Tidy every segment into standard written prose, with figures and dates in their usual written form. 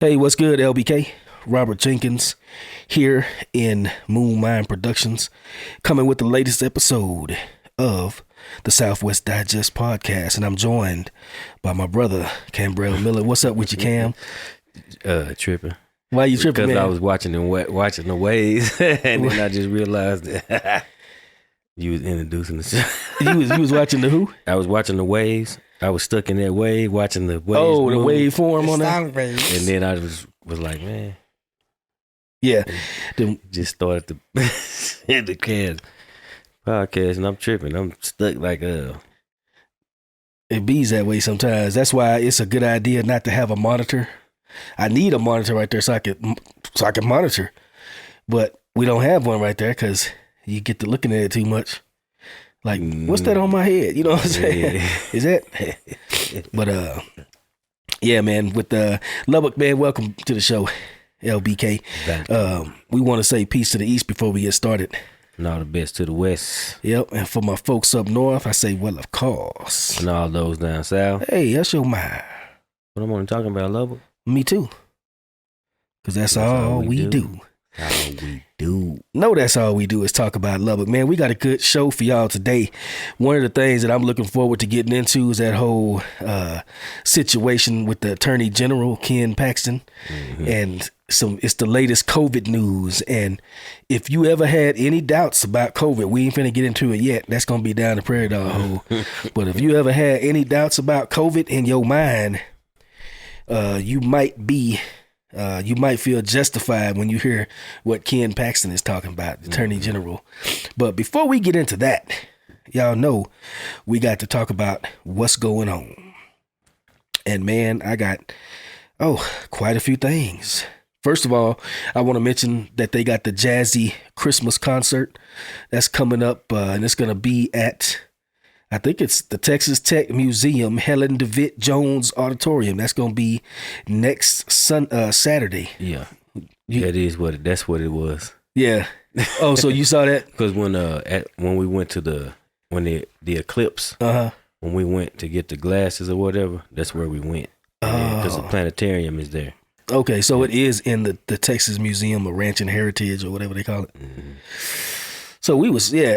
Hey, what's good, LBK? Robert Jenkins here in Moon Mind Productions, coming with the latest episode of the Southwest Digest podcast, and I'm joined by my brother, Kham Miller. What's up with you, Kham? Tripping. Why you tripping, Because man? I was watching the waves, and then I just realized that you was introducing the show. You was watching the who? I was watching the waves. I was stuck in that wave, watching the waves. Oh, the move. waveform on that? And then I was like, man. Yeah. Just started the podcast, and I'm tripping. I'm stuck like It bees that way sometimes. That's why it's a good idea not to have a monitor. I need a monitor right there so I can monitor, but we don't have one right there because you get to looking at it too much. Like, what's that on my head? You know what I'm saying? Yeah. Is that? But yeah, man. With Lubbock, man, welcome to the show, LBK. We want to say peace to the east before we get started. And all the best to the west. Yep, and for my folks up north, I say, well, of course. And all those down south. Hey, that's your mind. What I'm only talking about, Lubbock? Me too. Because that's all we do. How we do. No, that's all we do is talk about Lubbock. Man, we got a good show for y'all today. One of the things that I'm looking forward to getting into is that whole situation with the Attorney General, Ken Paxton. Mm-hmm. And it's the latest COVID news. And if you ever had any doubts about COVID, we ain't finna get into it yet. That's going to be down the Prairie Dog hole. But if you ever had any doubts about COVID in your mind, you might feel justified when you hear what Ken Paxton is talking about, the Attorney General. But before we get into that, y'all know we got to talk about what's going on. And man, I got, quite a few things. First of all, I want to mention that they got the Jazzy Christmas concert that's coming up, and it's going to be at, I think it's the Texas Tech Museum, Helen DeWitt Jones Auditorium. That's going to be next Saturday. Yeah. That's what it was. Yeah. Oh, so you saw that? Because when we went to the eclipse, when we went to get the glasses or whatever, that's where we went. Because the planetarium is there. Okay, so it is in the Texas Museum of Ranch and Heritage or whatever they call it. Mm-hmm. So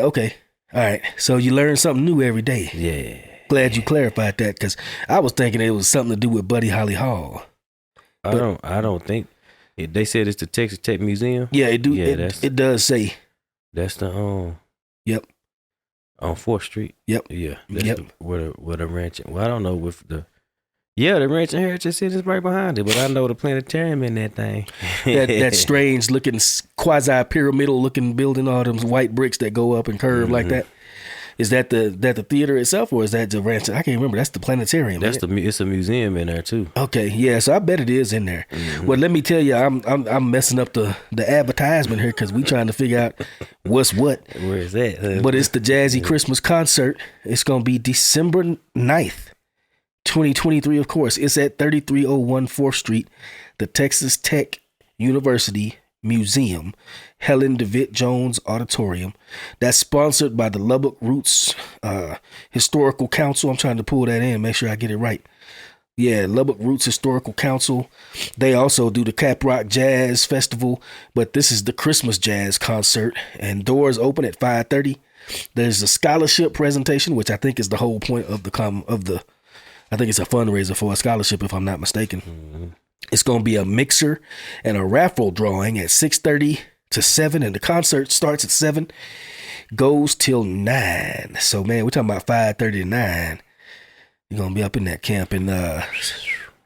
okay. All right, so you learn something new every day. Yeah. Glad you clarified that, because I was thinking it was something to do with Buddy Holly Hall. I don't think they said it's the Texas Tech Museum. Yeah, it do. Yeah, it does say. That's the Yep. On 4th Street. Yep. Yeah. That's where the ranch. Well, I don't know with the. Yeah, the Ranch and Heritage City is right behind it, but I know the planetarium in that thing. that strange looking, quasi-pyramidal looking building, all them white bricks that go up and curve like that. Is that the theater itself, or is that the ranch? I can't remember. That's the planetarium. It's a museum in there too. Okay, yeah, so I bet it is in there. Mm-hmm. Well, let me tell you, I'm messing up the advertisement here because we trying to figure out what's what. Where is that? But it's the Jazzy Christmas concert. It's gonna be December 9th. 2023, of course. It's at 3301 4th Street, the Texas Tech University Museum, Helen DeWitt Jones Auditorium. That's sponsored by the Lubbock Roots Historical Council. I'm trying to pull that in, make sure I get it right. Yeah, Lubbock Roots Historical Council. They also do the Cap Rock Jazz Festival, but this is the Christmas Jazz Concert, and doors open at 5:30. There's a scholarship presentation, which I think is the whole point of I think it's a fundraiser for a scholarship, if I'm not mistaken. Mm-hmm. It's going to be a mixer and a raffle drawing at 6:30 to 7, and the concert starts at 7, goes till 9. So, man, we're talking about 5:30 to 9. You're going to be up in that camp, and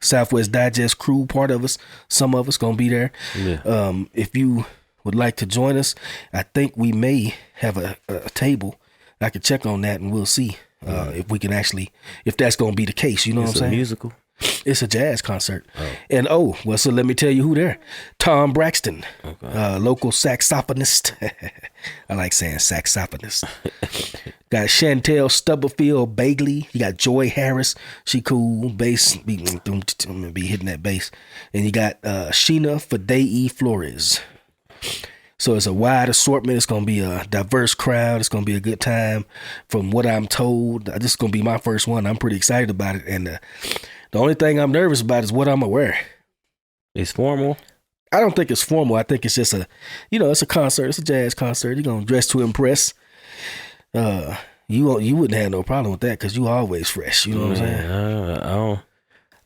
Southwest Digest crew, part of us, some of us going to be there. Yeah. If you would like to join us, I think we may have a table. I could check on that, and we'll see. If we can actually, if that's going to be the case, you know what I'm saying? It's a musical. It's a jazz concert. And so let me tell you who there. Tom Braxton, local saxophonist. I like saying saxophonist. Got Chantel Stubblefield Bagley. You got Joy Harris. She cool. Bass. Be hitting that bass. And you got Sheena Fadei Flores. So it's a wide assortment. It's going to be a diverse crowd. It's going to be a good time from what I'm told. This is going to be my first one. I'm pretty excited about it. And the only thing I'm nervous about is what I'm going to wear. It's formal? I don't think it's formal. I think it's just it's a concert. It's a jazz concert. You're going to dress to impress. You wouldn't have no problem with that because you always fresh. You know what I'm saying?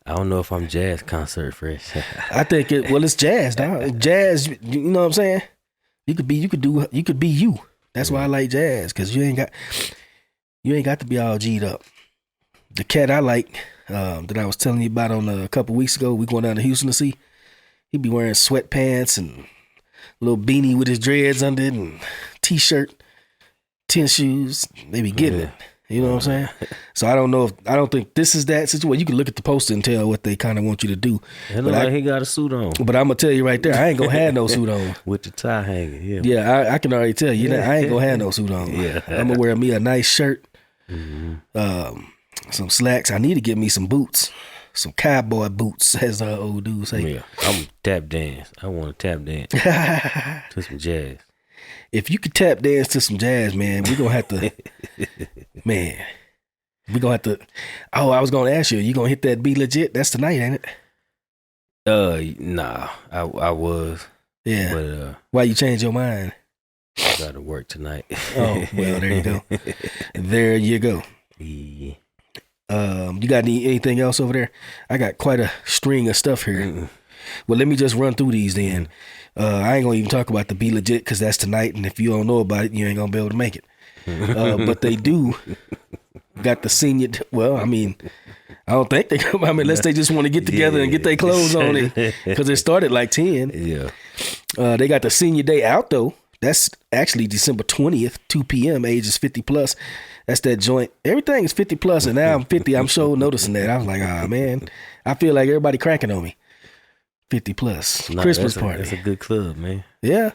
I don't know if I'm jazz concert fresh. I think it's jazz, dog. Jazz, you know what I'm saying? You could be you. That's why I like jazz, because you ain't got to be all G'd up. The cat I like, that I was telling you about on a couple weeks ago, we going down to Houston to see. He'd be wearing sweatpants and a little beanie with his dreads under it and t-shirt, tennis shoes. They be getting it. You know what I'm saying? So I don't think this is that situation. You can look at the poster and tell what they kind of want you to do. It look like he got a suit on. But I'm going to tell you right there, I ain't going to have no suit on. With the tie hanging, yeah. Yeah, I can already tell you that I ain't going to have no suit on. Yeah. I'm going to wear me a nice shirt, some slacks. I need to get me some boots. Some cowboy boots, as old dudes say. Yeah, I'm tap dance. I want to tap dance to some jazz. If you could tap dance to some jazz, man, we're going to have to, man, we're going to have to, I was going to ask you, you going to hit that Be Legit? That's tonight, ain't it? Nah, I was. Yeah. But, why you change your mind? I got to work tonight. Oh, well, there you go. There you go. Yeah. You got anything else over there? I got quite a string of stuff here. Mm-mm. Well, let me just run through these then. I ain't gonna even talk about the Be Legit because that's tonight, and if you don't know about it, you ain't gonna be able to make it. But they do got the senior. Well, I mean, I don't think they. Unless they just want to get together and get their clothes on it, because it started like 10. Yeah. They got the senior day out though. That's actually December 20th, 2 p.m. Ages 50 plus. That's that joint. Everything is 50 plus, and now I'm 50. I'm sure noticing that. I was like, man, I feel like everybody cracking on me. 50 plus. Christmas party. That's a good club, man. Yeah,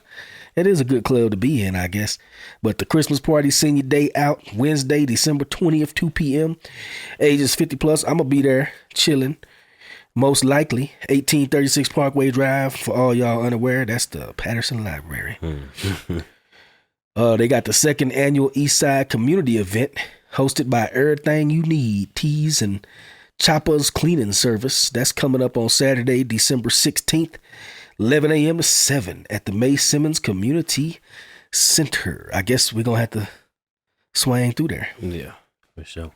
it is a good club to be in, I guess. But the Christmas party, senior day out, Wednesday, December 20th, 2 p.m. Ages 50 plus. I'm going to be there chilling. Most likely, 1836 Parkway Drive. For all y'all unaware, that's the Patterson Library. They got the second annual Eastside Community Event hosted by Everything You Need, Teas and Choppers Cleaning Service. That's coming up on Saturday, December 16th, 11 a.m. to 7 at the May Simmons Community Center. I guess we're going to have to swing through there. Yeah, for sure.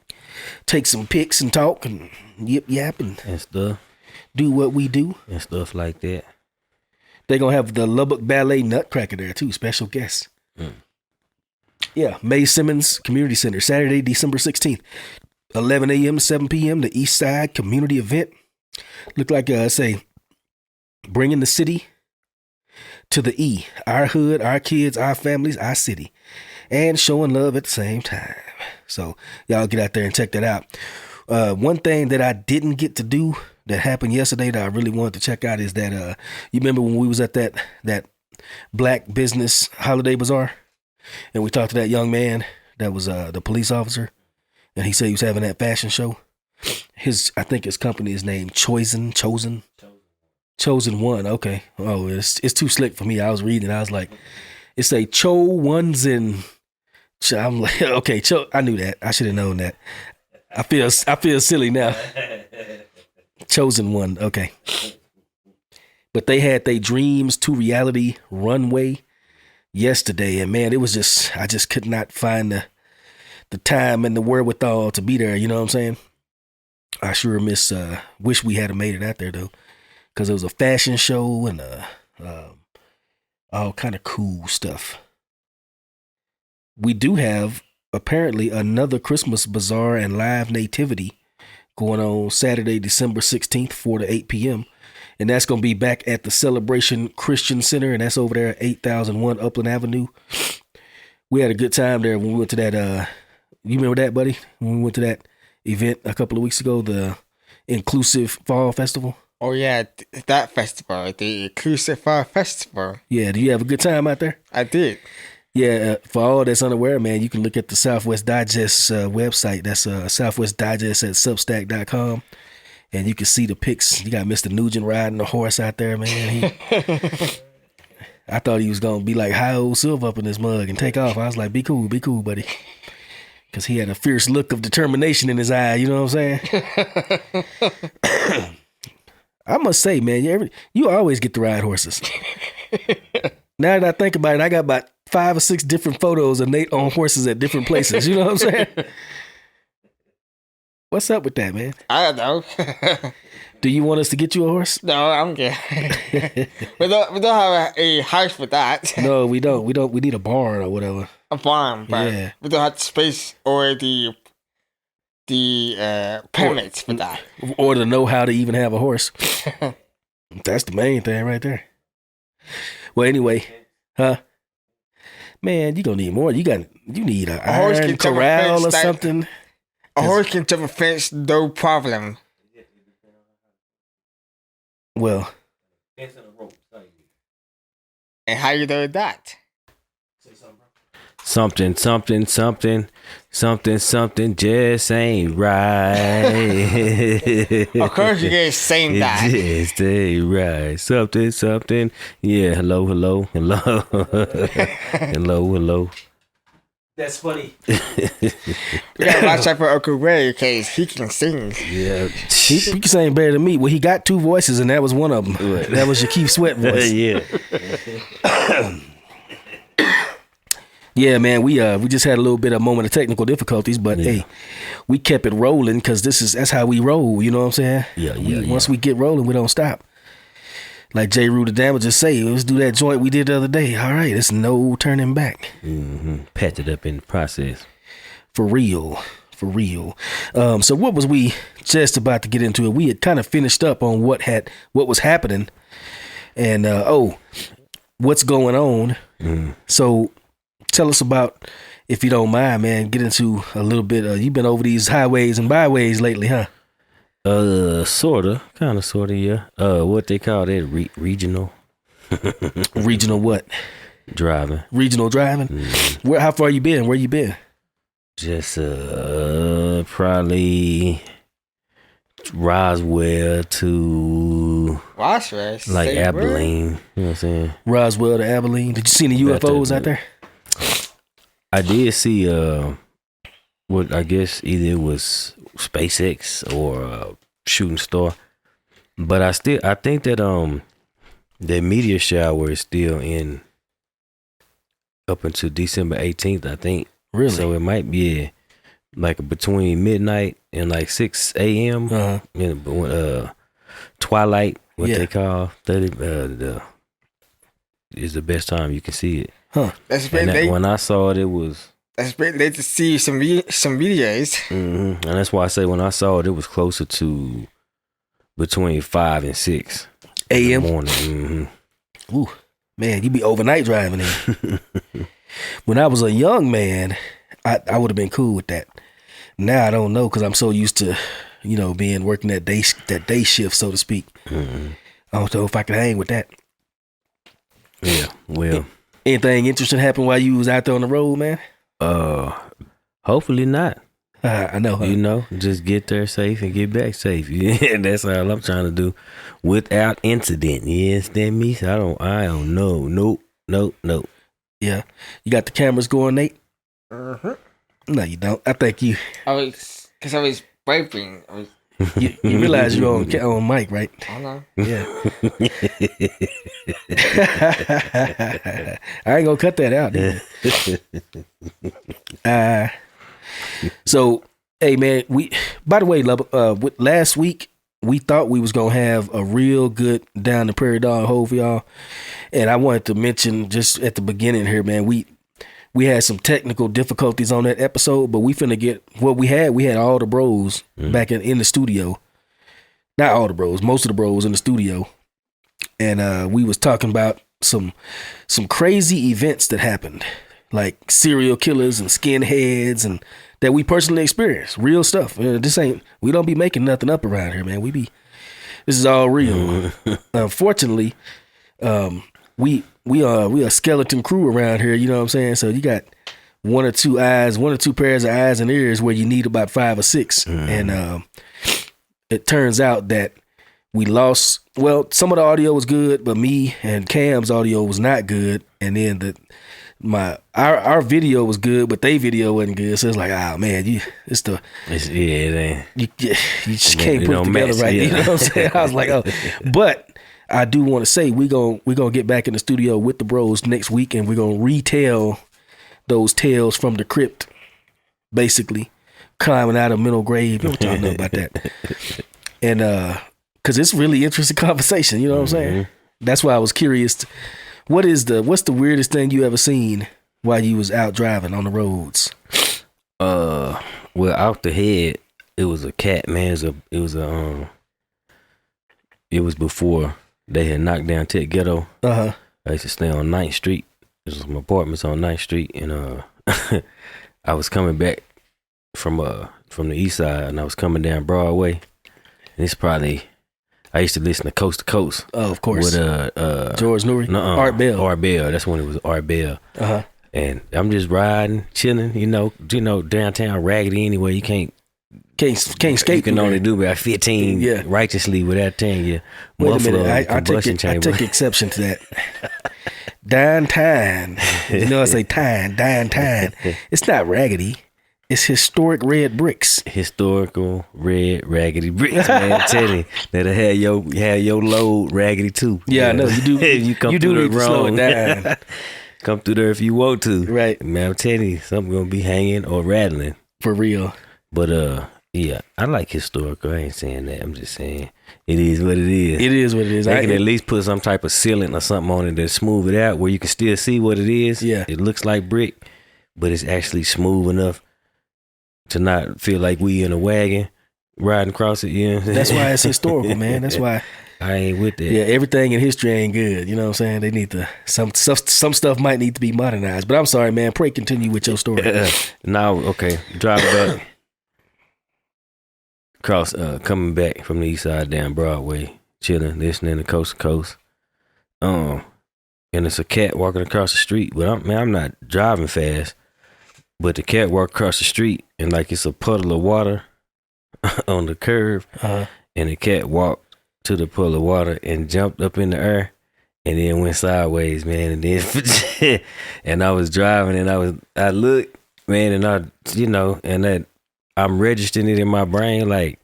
Take some pics and talk and yap and stuff. Do what we do. And stuff like that. They're going to have the Lubbock Ballet Nutcracker there too, special guests. Yeah, May Simmons Community Center, Saturday, December 16th, 11 a.m. to 7 p.m., the East Side Community Event. Look like, bringing the city to the E. Our hood, our kids, our families, our city. And showing love at the same time. So, y'all get out there and check that out. One thing that I didn't get to do that happened yesterday that I really wanted to check out is that, you remember when we was at that Black Business Holiday Bazaar? And we talked to that young man that was the police officer, and he said he was having that fashion show. I think his company is named Chosen One. Okay. Oh, it's too slick for me. I was reading, I was like, it's a Cho Ones and I'm like, okay, I knew that. I should have known that. I feel silly now. Chosen One. Okay. But they had their Dreams to Reality runway yesterday, and man, it was I just could not find the time and the wherewithal to be there. You know what I'm saying? I sure wish we had made it out there though, because it was a fashion show and all kind of cool stuff. We do have apparently another Christmas bazaar and live nativity going on Saturday, December 16th, 4 to 8 p.m. And that's going to be back at the Celebration Christian Center. And that's over there at 8001 Upland Avenue. We had a good time there when we went to that. You remember that, buddy? When we went to that event a couple of weeks ago, the Inclusive Fall Festival. Oh, yeah. That festival, the Inclusive Fall Festival. Yeah. Do you have a good time out there? I did. Yeah. For all that's unaware, man, you can look at the Southwest Digest website. That's Southwest Digest at substack.com. And you can see the pics. You got Mr. Nugent riding the horse out there, man. I thought he was going to be like high old Silver up in his mug and take off. I was like, be cool, buddy. Because he had a fierce look of determination in his eye. You know what I'm saying? I must say, man, you always get to ride horses. Now that I think about it, I got about 5 or 6 different photos of Nate on horses at different places. You know what I'm saying? What's up with that, man? I don't know. Do you want us to get you a horse? No, I'm good. we don't have a house for that. No, we don't. We need a barn or whatever. A farm, but Yeah. we don't have the space or the permits for that. Or to know how to even have a horse. That's the main thing right there. Well, anyway, man, you gonna need more. You need a horse iron can jump a corral fence or that- something. A horse can jump a fence, no problem. Well, And how you do that? Something just ain't right. Of course you get saying that. It just ain't right. Something. Yeah, hello. Hello. that's funny. We gotta watch out for Uncle Ray because he can sing. Yeah. He can sing better than me. Well, he got 2 voices, and that was one of them. That was your Keith Sweat voice. Yeah. Yeah, man, we just had a little bit of moment of technical difficulties, but hey, we kept it rolling because that's how we roll. You know what I'm saying? Yeah. Once we get rolling, we don't stop. Like J. Rue the Damages say, let's do that joint we did the other day. All right, it's no turning back. Mm-hmm. Patch it up in the process. For real. So what was we just about to get into it? We had kind of finished up on what was happening, and what's going on. So tell us about, if you don't mind, man, get into a little bit. You've been over these highways and byways lately, huh? Sorta, yeah. What they call that? Regional. Regional what? Driving. Regional driving. How far you been? Where you been? Just probably Roswell to like Abilene. You know what I'm saying? Roswell to Abilene. Did you see any UFOs out there? I did see what I guess either it was SpaceX or shooting star, but I think that the meteor shower is still in up until December 18th, I think. Really? So it might be like between midnight and like 6 a.m. Twilight, what they call 30 is the best time you can see it. Huh? When I saw it, it was. That's great late to see some videos. Mm-hmm. And that's why I say when I saw it, it was closer to between 5 and 6 a.m. morning. Mm-hmm. Ooh, man, you be overnight driving in. When I was a young man, I would have been cool with that. Now I don't know because I'm so used to, working that day shift, so to speak. Mm-hmm. I don't know if I can hang with that. Yeah, well. Anything interesting happened while you was out there on the road, man? Hopefully not. I know. Huh? Just get there safe and get back safe. Yeah, that's all I'm trying to do, without incident. You understand me? So I don't know. Nope. Yeah, you got the cameras going, Nate? Mm-hmm. No, you don't. I think you. I was wiping. You realize you're on mic, right? I know. Yeah. I ain't gonna cut that out. So, hey man, by the way, last week we thought we was gonna have a real good down the Prairie Dog hole for y'all, and I wanted to mention just at the beginning here, man, we had some technical difficulties on that episode, but we finna get what we had. We had all the bros back in the studio. Not all the bros, most of the bros in the studio. And we was talking about some crazy events that happened, like serial killers and skinheads, and that we personally experienced. Real stuff. We don't be making nothing up around here, man. This is all real. Unfortunately, we are a skeleton crew around here, you know what I'm saying? So you got one or two pairs of eyes and ears where you need about 5 or 6. And it turns out that we lost, well, some of the audio was good, but me and Kham's audio was not good. And then our video was good, but they video wasn't good. So it's like, man, you just can't put it together right. Yeah. You know what I'm saying? I was like, but I do want to say we gonna get back in the studio with the bros next week, and we're gonna retell those tales from the crypt, basically climbing out of mental grave. What y'all know about that? And because it's really interesting conversation. You know what I'm saying? That's why I was curious. What's the weirdest thing you ever seen while you was out driving on the roads? Well, out the head, it was a cat, man. It was before they had knocked down Tech Ghetto. I used to stay on 9th Street. There's some apartments on 9th Street, and I was coming back from the east side, and I was coming down Broadway. And it's probably, I used to listen to Coast to Coast. Oh, of course. With George Newry? Art Bell. Art Bell. That's when it was Art Bell. And I'm just riding, chilling, you know, downtown raggedy anyway. You can't skate. You can only do about 15 righteously without tearing your muffler combustion chamber. I take exception to that. Downtown. You know I say downtown. It's not raggedy. It's historic red bricks. Historical red raggedy bricks, man. Tell you that'll have your load raggedy too. Yeah, I know you do. You come through need to slow it down. Come through there if you want to. Right. Man, I'm telling you, something gonna be hanging or rattling. For real. But yeah, I like historical. I ain't saying that. I'm just saying it is what it is. It is what it is. They can at least put some type of sealant or something on it to smooth it out where you can still see what it is. Yeah. It looks like brick, but it's actually smooth enough to not feel like we in a wagon riding across it. Yeah, that's why it's historical, man. That's why I ain't with that. Yeah, everything in history ain't good. You know what I'm saying? They need to some stuff might need to be modernized. But I'm sorry, man. Pray continue with your story. Now, okay, driving back across, coming back from the east side down Broadway, chilling, listening to Coast to Coast. And it's a cat walking across the street, but I'm not driving fast. But the cat walked across the street, and like it's a puddle of water on the curb, and the cat walked to the puddle of water and jumped up in the air, and then went sideways, man. And then, and I was driving, and I looked, man, and that I'm registering it in my brain, like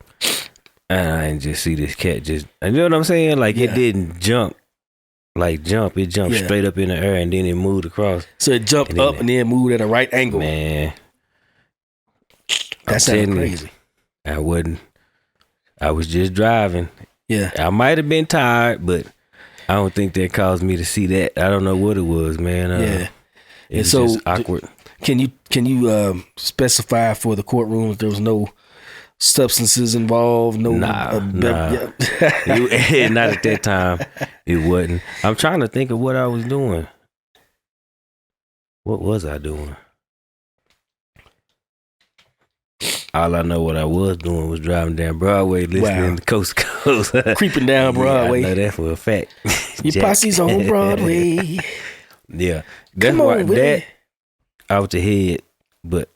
I didn't just see this cat just, you know what I'm saying? Like it didn't jump. It jumped straight up in the air and then it moved across. So it jumped up and then moved at a right angle. Man, that sounded crazy. I was just driving. Yeah. I might have been tired, but I don't think that caused me to see that. I don't know what it was, man. It was just awkward. Can you specify for the courtroom if there was no substances involved? No, nah. Not at that time. It wasn't. I'm trying to think of what I was doing. What was I doing? All I know what I was doing was driving down Broadway, listening to Coast to Coast. Creeping down Broadway. I know that for a fact. Your posse's on Broadway. Yeah. That's why that out the head, but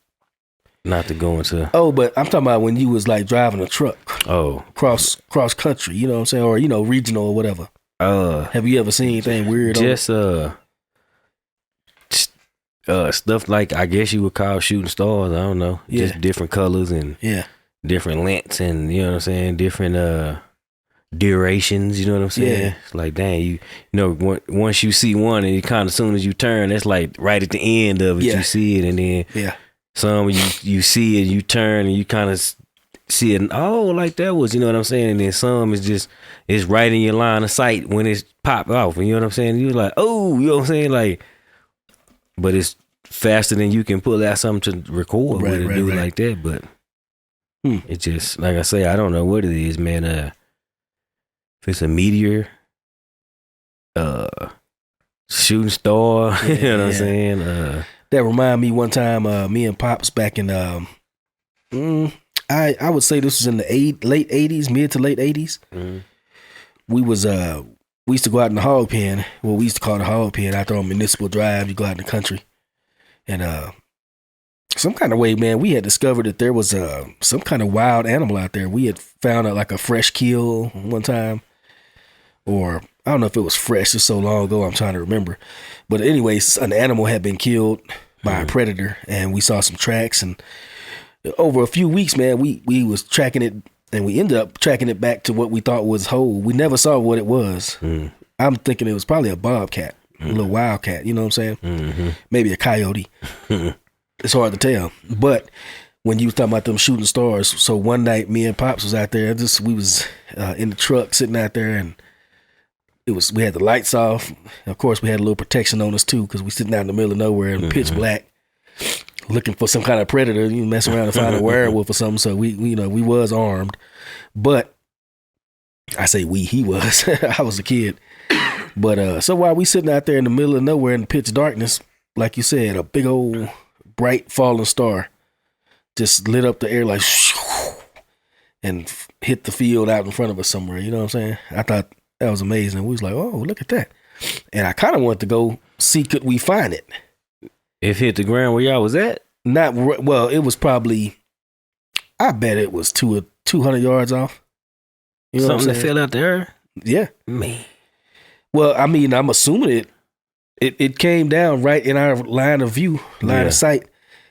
not to go into. Oh, but I'm talking about when you was like driving a truck. Oh. Cross country, you know what I'm saying? Or, regional or whatever. Have you ever seen anything weird? Just stuff like I guess you would call shooting stars. I don't know. Yeah. Just different colors and different lengths and you know what I'm saying. Different durations. You know what I'm saying. Yeah. It's like dang, you know once you see one and you kind of as soon as you turn, that's like right at the end of it. You see it and then some you see it, you turn and you kind of see it. Oh, like that was, you know what I'm saying. And then some is just it's right in your line of sight when it's popped off. And you know what I'm saying. You're like, oh, you know what I'm saying, like. But it's faster than you can pull out something to record with it, do like that. But it just, like I say, I don't know what it is, man. If it's a meteor, shooting star, you know what I'm saying? That remind me one time, me and Pops back in, I would say this was in the late 80s, mid to late 80s. Mm-hmm. We used to go out in the hog-pen. Well, we used to call it the hog-pen out there on Municipal Drive. You go out in the country. And some kind of way, man, we had discovered that there was some kind of wild animal out there. We had found out like a fresh kill one time. Or I don't know if it was fresh. It's so long ago. I'm trying to remember. But anyways, an animal had been killed by a predator, and we saw some tracks. And over a few weeks, man, we was tracking it, and we ended up tracking it back to what we thought was whole. We never saw what it was. I'm thinking it was probably a bobcat, a little wildcat. You know what I'm saying? Maybe a coyote. It's hard to tell. But when you were talking about them shooting stars, so one night me and Pops was out there. We was in the truck sitting out there, and we had the lights off. Of course, we had a little protection on us too, because we sitting out in the middle of nowhere in pitch black, looking for some kind of predator. You mess around and find a werewolf or something. So we was armed, but I say he was. I was a kid. But so while we sitting out there in the middle of nowhere in pitch darkness, like you said, a big old bright falling star just lit up the air like and hit the field out in front of us somewhere. You know what I'm saying? I thought that was amazing. We was like, oh, look at that. And I kind of wanted to go see, could we find it? It hit the ground where y'all was at? Well, it was probably, I bet it was 200 yards off. You know Something that fell out there? Yeah. Man. Well, I mean, I'm assuming it came down right in our line of view, of sight,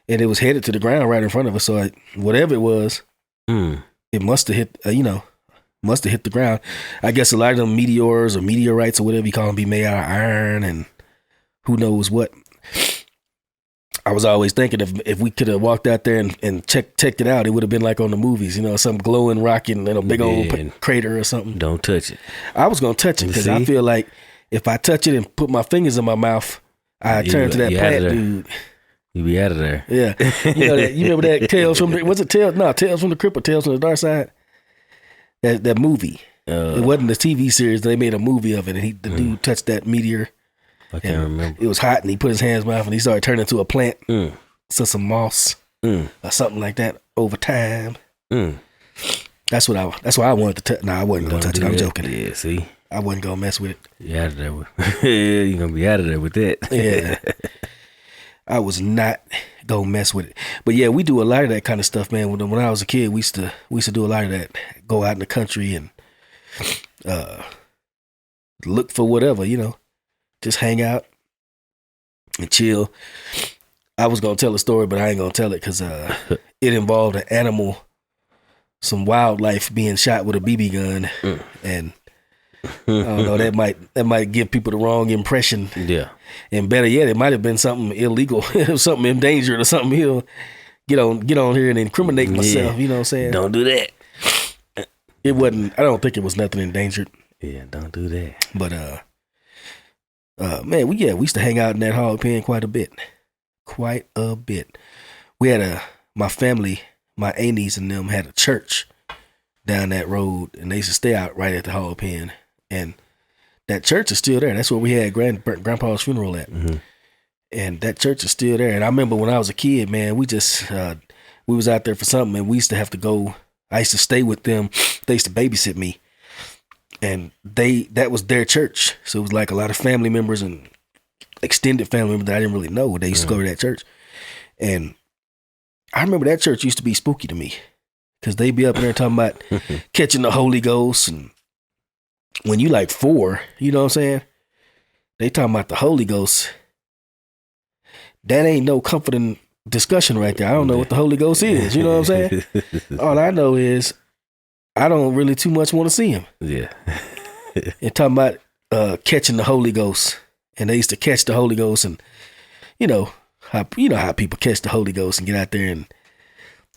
and it was headed to the ground right in front of us. So whatever it was, it must have hit, must have hit the ground. I guess a lot of them meteors or meteorites or whatever you call them be made out of iron and who knows what. I was always thinking if we could have walked out there and checked it out, it would have been like on the movies, some glowing rock in a big old crater or something. Don't touch it. I was going to touch it because I feel like if I touch it and put my fingers in my mouth, I turn to that plant dude. You be out of there. Yeah. You remember that Tales from the Crypt or Tales from the Dark Side? That movie. It wasn't the TV series. They made a movie of it, and the dude touched that meteor. I can't remember. It was hot, and he put his hands in his mouth, and he started turning into a plant. So some moss or something like that over time. That's why I wanted to touch. No, I wasn't going to touch it. I'm joking. Yeah, see? I wasn't going to mess with it. You out of there with you're going to be out of there with that. Yeah. I was not going to mess with it. But yeah, we do a lot of that kind of stuff, man. When I was a kid, we used to do a lot of that. Go out in the country and look for whatever, just hang out and chill. I was going to tell a story, but I ain't going to tell it because it involved an animal, some wildlife being shot with a BB gun. And I don't know, that might give people the wrong impression. Yeah. And better yet, it might have been something illegal, something endangered or something. He'll get on here and incriminate myself. You know what I'm saying? Don't do that. It wasn't. I don't think it was nothing endangered. Yeah, don't do that. But man, we used to hang out in that hog pen quite a bit. We had my family, my aunties and them had a church down that road, and they used to stay out right at the hog pen. And that church is still there. That's where we had Grandpa's funeral at. And that church is still there. And I remember when I was a kid, man, we was out there for something, and we used to have to go. I used to stay with them. They used to babysit me. And that was their church. So it was like a lot of family members and extended family members that I didn't really know. They used to go to that church. And I remember that church used to be spooky to me because they be up in there talking about catching the Holy Ghost. And when you like 4, you know what I'm saying? They talking about the Holy Ghost. That ain't no comforting discussion right there. I don't know what the Holy Ghost is. You know what I'm saying? All I know is I don't really too much want to see him. Yeah. And talking about catching the Holy Ghost. And they used to catch the Holy Ghost, and how people catch the Holy Ghost and get out there, and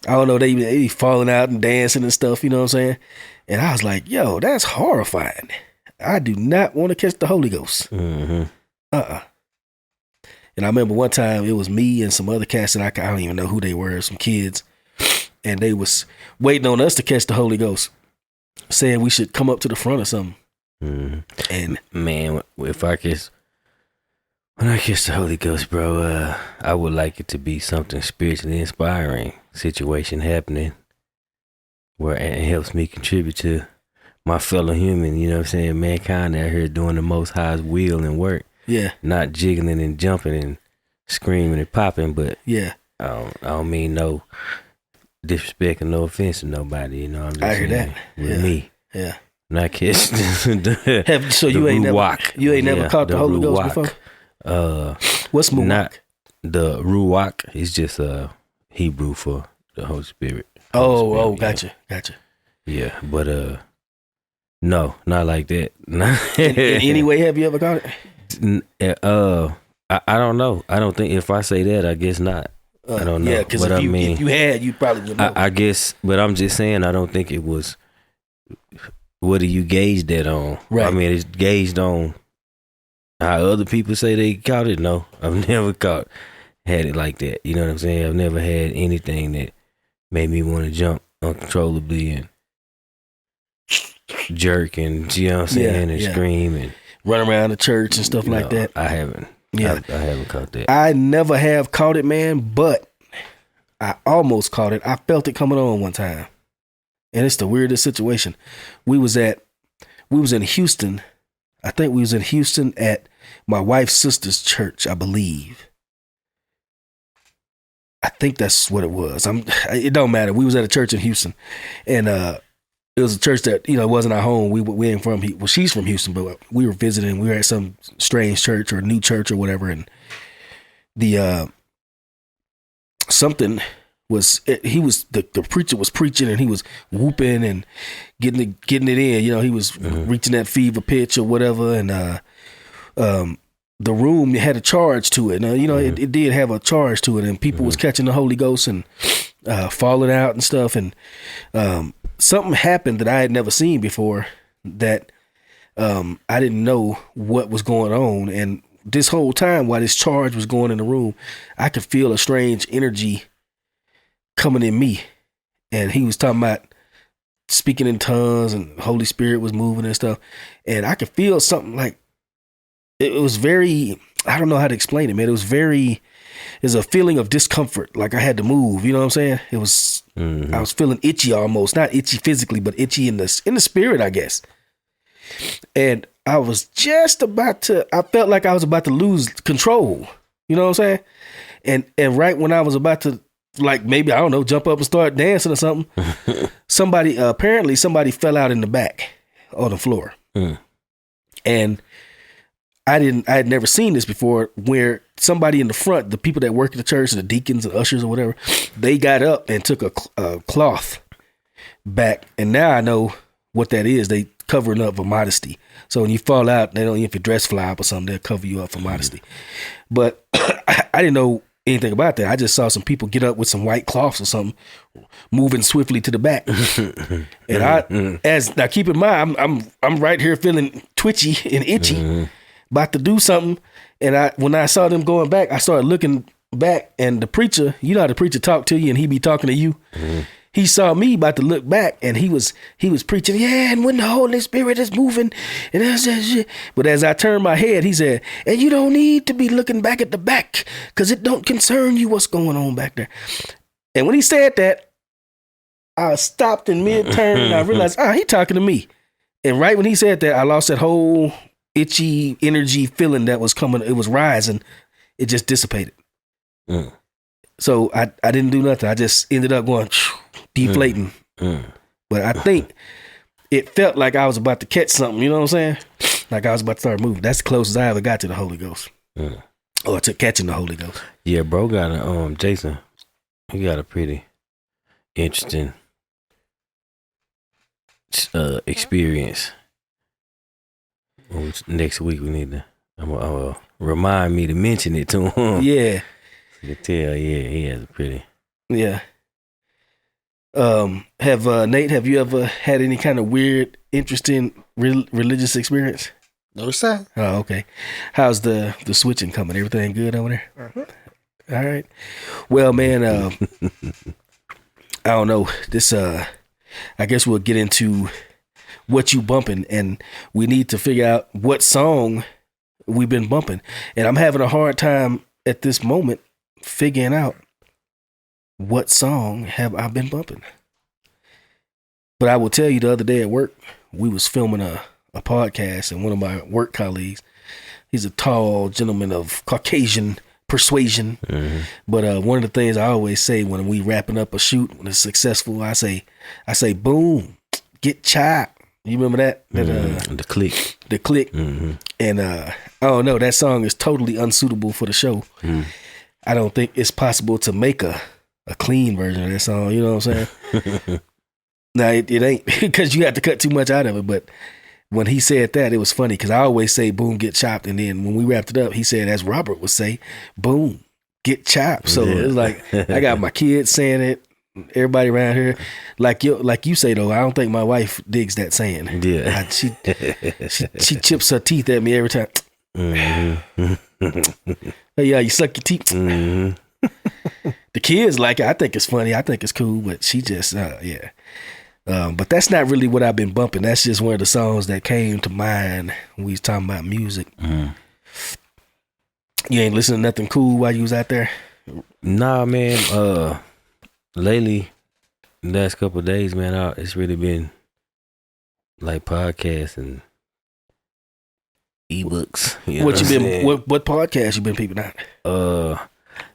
I don't know, they be falling out and dancing and stuff, you know what I'm saying? And I was like, yo, that's horrifying. I do not want to catch the Holy Ghost. And I remember one time it was me and some other cats that I don't even know who they were, some kids, and they was waiting on us to catch the Holy Ghost, saying we should come up to the front or something. And man, when I catch the Holy Ghost, bro, I would like it to be something spiritually inspiring situation happening where it helps me contribute to my fellow human, you know what I'm saying? Mankind out here doing the Most High's will and work. Yeah. Not jiggling and jumping and screaming and popping, but yeah. I don't mean no disrespect and no offense to nobody, you know what I'm just I hear saying? that. With me. Yeah. not catch So the you ain't Ruach. never caught the Holy Ghost Ruach. before? What's Muach? Not the Ruach is just Hebrew for the Holy Spirit. Oh, Holy Spirit, gotcha. Yeah, but no, not like that. In any way, have you ever caught it? I don't know. I don't think if I say that, I guess not. I don't know. Yeah, because if you had, you probably would know. I guess, but I'm just saying, I don't think it was. What do you gauge that on? Right. I mean, it's gauged on how other people say they caught it. No, I've never had it like that. You know what I'm saying? I've never had anything that made me want to jump uncontrollably and jerk and, you know what I'm saying, and scream and run around the church and stuff like that. I haven't. Yeah. I haven't caught that. I never have caught it, man, but I almost caught it. I felt it coming on one time. And it's the weirdest situation. We was in Houston. I think we was in Houston at my wife's sister's church, I believe. I think that's what it was. It don't matter. We was at a church in Houston, and it was a church that, you know, wasn't our home. We ain't from. Well, she's from Houston, but we were visiting. We were at some strange church or new church or whatever, and the something was. The preacher was preaching, and he was whooping and getting it in. You know, he was reaching that fever pitch or whatever, and the room had a charge to it. Now, you know, it did have a charge to it, and people was catching the Holy Ghost and falling out and stuff. And something happened that I had never seen before that I didn't know what was going on. And this whole time while this charge was going in the room, I could feel a strange energy coming in me. And he was talking about speaking in tongues and the Holy Spirit was moving and stuff. And I could feel something like, it was very, I don't know how to explain it, man. It was a feeling of discomfort. Like I had to move, you know what I'm saying? It was, I was feeling itchy almost, not itchy physically, but itchy in the spirit, I guess. And I was I felt like I was about to lose control. You know what I'm saying? And right when I was about to, like, maybe, I don't know, jump up and start dancing or something, apparently somebody fell out in the back on the floor. And I had never seen this before, where somebody in the front, the people that work at the church, the deacons and ushers or whatever, they got up and took a cloth back. And now I know what that is. They covering up for modesty. So when you fall out, they don't, if your dress fly up or something, they'll cover you up for modesty. But I didn't know anything about that. I just saw some people get up with some white cloths or something, moving swiftly to the back. And now keep in mind, I'm right here feeling twitchy and itchy, about to do something. And when I saw them going back, I started looking back, and the preacher, you know how the preacher talk to you and he be talking to you. He saw me about to look back, and he was preaching, yeah, and when the Holy Spirit is moving, and that's that shit. But as I turned my head, he said, and you don't need to be looking back at the back, because it don't concern you what's going on back there. And when he said that, I stopped in mid-turn, and I realized, he talking to me. And right when he said that, I lost that whole itchy energy feeling that was coming. It was rising. It just dissipated. So I didn't do nothing. I just ended up going deflating. But I think it felt like I was about to catch something. You know what I'm saying? Like I was about to start moving. That's the closest I ever got to the Holy Ghost, or to catching the Holy Ghost. Yeah, bro got a Jason. He got a pretty interesting experience. Next week we need to remind me to mention it to him. Yeah. You can tell, he has a pretty. Yeah. Nate, have you ever had any kind of weird, interesting religious experience? No, sir. Oh, okay. How's the switching coming? Everything good over there? All right. Well, man, I don't know. This I guess we'll get into what you bumping, and we need to figure out what song we've been bumping. And I'm having a hard time at this moment figuring out what song have I been bumping. But I will tell you, the other day at work, we was filming a podcast, and one of my work colleagues, he's a tall gentleman of Caucasian persuasion. But one of the things I always say when we wrapping up a shoot, when it's successful, I say, boom, get chopped. You remember that? The click. The click. Mm-hmm. And I don't know, that song is totally unsuitable for the show. I don't think it's possible to make a clean version of that song. You know what I'm saying? No, it ain't, because you have to cut too much out of it. But when he said that, it was funny because I always say boom, get chopped. And then when we wrapped it up, he said, as Robert would say, boom, get chopped. So it was like, I got my kids saying it, everybody around here. Like you say, though, I don't think my wife digs that saying. Yeah. She chips her teeth at me every time. Hey, yeah, you suck your teeth. The kids like it. I think it's funny. I think it's cool, but she just, yeah. But that's not really what I've been bumping. That's just one of the songs that came to mind when we was talking about music. You ain't listening to nothing cool while you was out there? Nah, man. Lately, the last couple of days, man, it's really been like podcasts and ebooks. What podcast you been peeping out?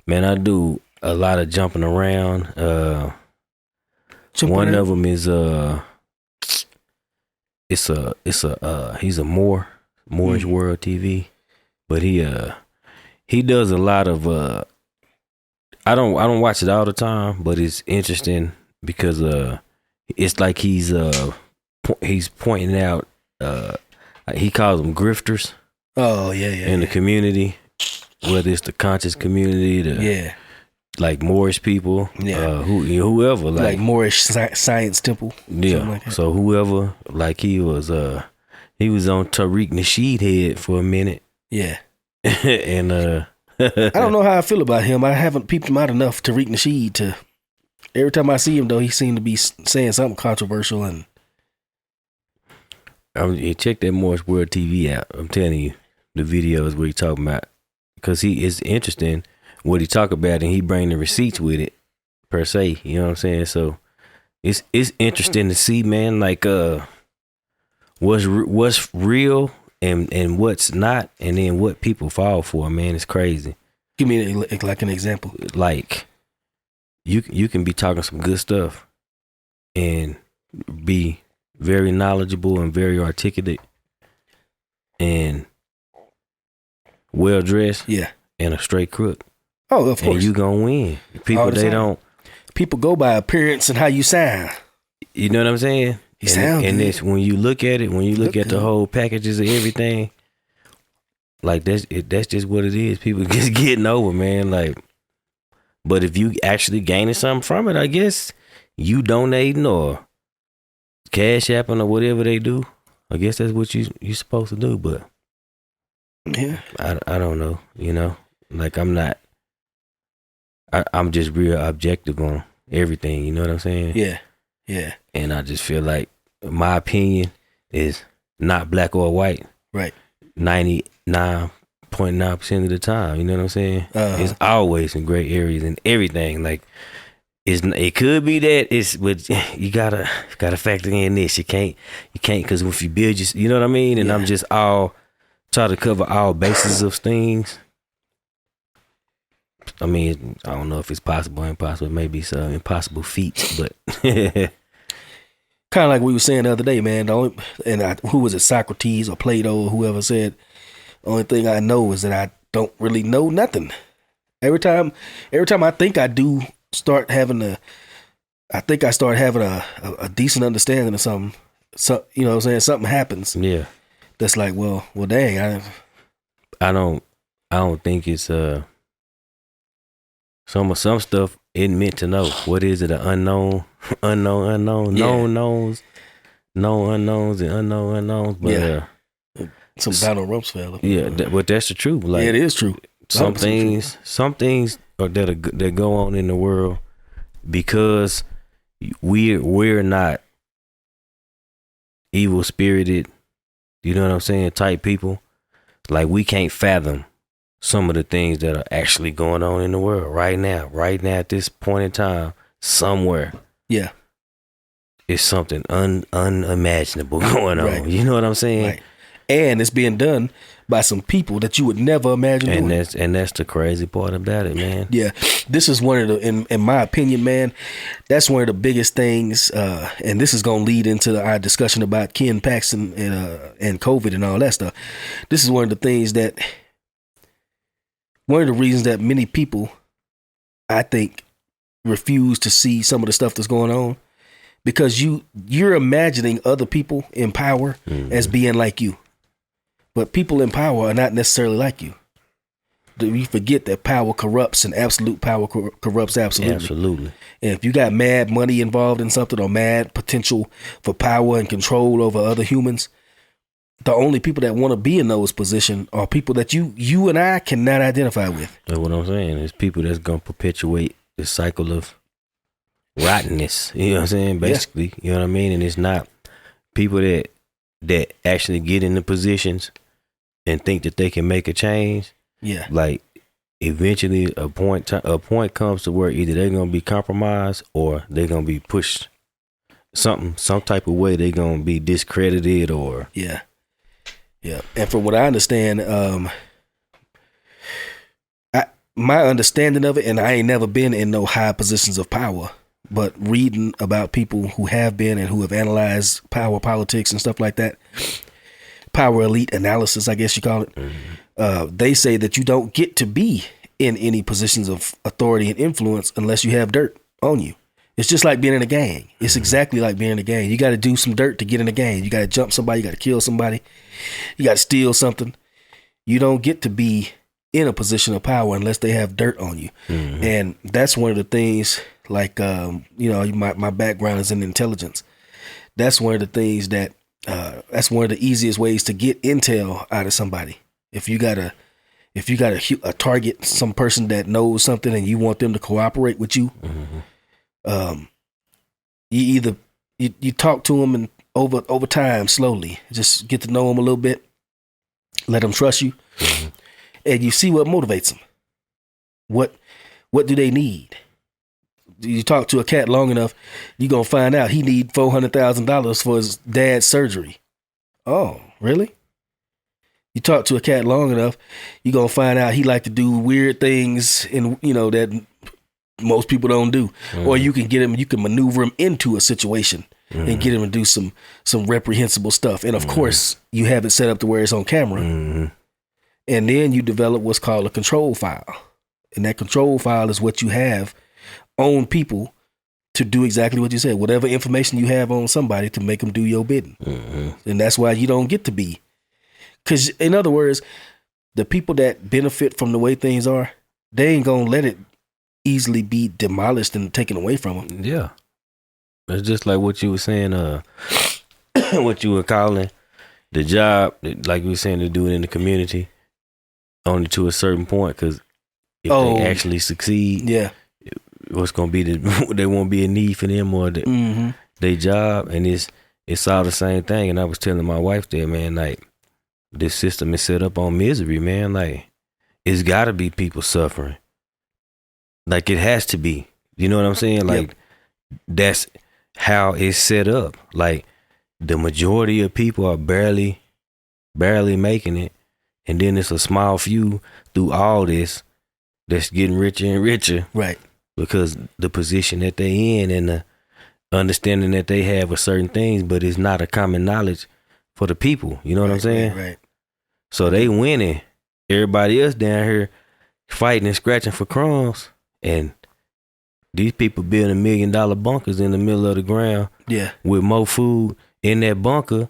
Man, I do a lot of jumping around. One of them is he's a Moore's World TV, but he does a lot of I don't watch it all the time, but it's interesting because it's like he's pointing out he calls them grifters. Oh yeah, in the community, whether it's the conscious community, like Moorish people, whoever, like Moorish Science Temple, like that. So whoever, like he was on Tariq Nasheed head for a minute, and I don't know how I feel about him. I haven't peeped him out enough. Tariq Nasheed to every time I see him though, he seemed to be saying something controversial and. Check that Moore's World TV out. I'm telling you, the videos where he talking about, because he is interesting what he talk about, and he bring the receipts with it per se. You know what I'm saying? So it's interesting to see, man, like what's real and what's not, and then what people fall for. Man, it's crazy. Give me like an example. Like you can be talking some good stuff and be very knowledgeable and very articulate and well dressed, and a straight crook. Oh, of course. And you gonna win. People go by appearance and how you sound. You know what I'm saying? And it's when you look at it, the whole packages of everything, like that's just what it is. People just getting over, man. Like, but if you actually gaining something from it, I guess you donating or cash apping or whatever they do, I guess that's what you supposed to do. But I don't know, you know, like I'm just real objective on everything, you know what I'm saying? Yeah. And I just feel like my opinion is not black or white, right? 99.9% of the time, you know what I'm saying? It's always in gray areas and everything. Like it could be that but you gotta factor in this. You can't because if you build you know what I mean? And I'm just try to cover all bases of things. I mean, I don't know if it's possible or impossible. Maybe some impossible feats, but kind of like we were saying the other day, man. Who was it, Socrates or Plato or whoever said, the only thing I know is that I don't really know nothing. Every time I think I do start having a decent understanding of something. So, you know what I'm saying? Something happens. Yeah. That's like, well, dang. I don't think it's some stuff isn't meant to know. What is it? An unknown, known knowns, known unknowns, and unknown unknowns. But some Donald Rumsfeld. But that's the truth. Like, it is true. Some things that go on in the world because we're not evil spirited, you know what I'm saying, type people. Like we can't fathom some of the things that are actually going on in the world right now at this point in time, somewhere. Yeah. It's something unimaginable going on. Right. You know what I'm saying? Right. And it's being done by some people that you would never imagine doing. That's the crazy part about it, man. Yeah, this is one of the, in my opinion, man, that's one of the biggest things, and this is going to lead into our discussion about Ken Paxton and COVID and all that stuff. This is one of the things one of the reasons that many people, I think, refuse to see some of the stuff that's going on, because you're imagining other people in power as being like you, but people in power are not necessarily like you. You forget that power corrupts, and absolute power corrupts absolutely. Absolutely. And if you got mad money involved in something, or mad potential for power and control over other humans, the only people that want to be in those positions are people that you and I cannot identify with. That's what I'm saying. It's people that's gonna perpetuate the cycle of rottenness. You know what I'm saying? Basically, you know what I mean? And it's not people that actually get in the positions and think that they can make a change. Yeah. Like eventually a point comes to where either they're gonna be compromised or they're gonna be pushed some type of way. They're gonna be discredited or Yeah. And from what I understand, my understanding of it, and I ain't never been in no high positions of power, but reading about people who have been and who have analyzed power politics and stuff like that, power elite analysis, I guess you call it. They say that you don't get to be in any positions of authority and influence unless you have dirt on you. It's just like being in a gang. It's exactly like being in a gang. You got to do some dirt to get in a gang. You got to jump somebody. You got to kill somebody. You got to steal something. You don't get to be in a position of power unless they have dirt on you. And that's one of the things, like, my background is in intelligence. That's one of the things that's one of the easiest ways to get intel out of somebody. If you got a target, some person that knows something and you want them to cooperate with you, you talk to them and over time, slowly, just get to know them a little bit, let them trust you, and you see what motivates them. What do they need? You talk to a cat long enough, you're gonna find out he need $400,000 for his dad's surgery. Oh, really? You talk to a cat long enough, you're gonna find out he like to do weird things, and that most people don't do. Or you can maneuver him into a situation and get him to do some reprehensible stuff. And of course, you have it set up to where it's on camera. And then you develop what's called a control file. And that control file is what you have on people to do exactly what you said. Whatever information you have on somebody to make them do your bidding. And that's why you don't get to be. Because, in other words, the people that benefit from the way things are, they ain't going to let it easily be demolished and taken away from them. Yeah. It's just like what you were saying, what you were calling the job, like we were saying, to do it in the community, only to a certain point, because if they actually succeed, what's going to be there won't be a need for them or their job, and it's all the same thing. And I was telling my wife there, man, like, this system is set up on misery, man. Like, it's got to be people suffering. Like, it has to be. You know what I'm saying? Like, that's how it's set up. Like, the majority of people are barely making it. And then it's a small few through all this that's getting richer and richer. Right. Because the position that they in and the understanding that they have of certain things, but it's not a common knowledge for the people. You know what I'm saying? Right. So they winning. Everybody else down here fighting and scratching for crumbs. And these people building $1 million bunkers in the middle of the ground. Yeah. With more food in that bunker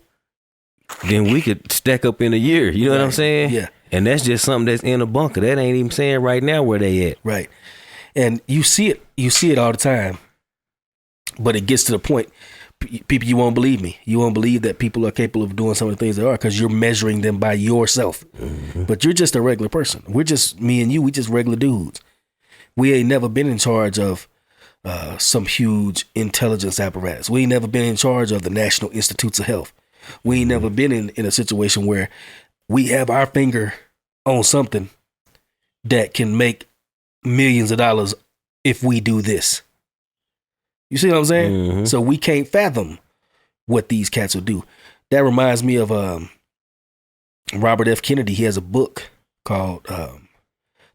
than we could stack up in a year. You know what I'm saying? Yeah. And that's just something that's in a bunker. That ain't even saying right now where they at. Right. And you see it all the time. But it gets to the point, people, you won't believe me. You won't believe that people are capable of doing some of the things they are because you're measuring them by yourself. But you're just a regular person. We're just, me and you, we just regular dudes. We ain't never been in charge of some huge intelligence apparatus. We ain't never been in charge of the National Institutes of Health. We ain't never been in a situation where we have our finger on something that can make millions of dollars if we do this. You see what I'm saying? So we can't fathom what these cats will do. That reminds me of Robert F. Kennedy, he has a book called, I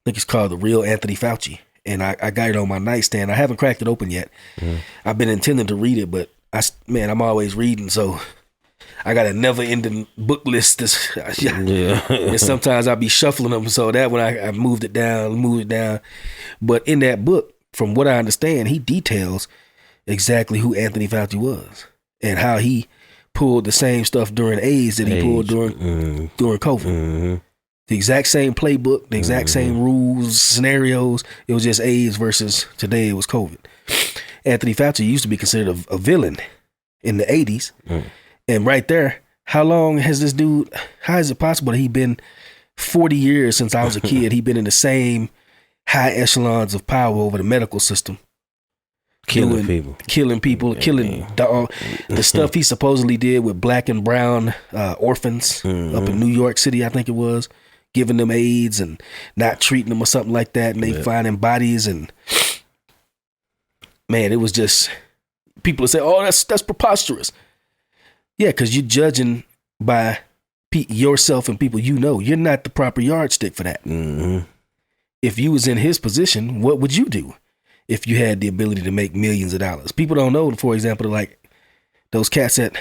think it's called The Real Anthony Fauci. And I got it on my nightstand. I haven't cracked it open yet. I've been intending to read it, but I'm always reading, so I got a never-ending book list. And sometimes I'll be shuffling them, so that when I moved it down. But in that book, from what I understand, he details exactly who Anthony Fauci was and how he pulled the same stuff during AIDS that he pulled during COVID. The exact same playbook, the exact same rules, scenarios. It was just AIDS versus today it was COVID. Anthony Fauci used to be considered a villain in the 80s. And right there, how long has this dude, how is it possible that he been 40 years since I was a kid, he been in the same high echelons of power over the medical system? Killing people, the stuff he supposedly did with black and brown orphans up in New York City, I think it was, giving them AIDS and not treating them or something like that, and they finding bodies, and man, it was just, people would say, "Oh, that's preposterous." Yeah, because you're judging by yourself and people you know. You're not the proper yardstick for that. If you was in his position, what would you do? If you had the ability to make millions of dollars. People don't know, for example, like those cats at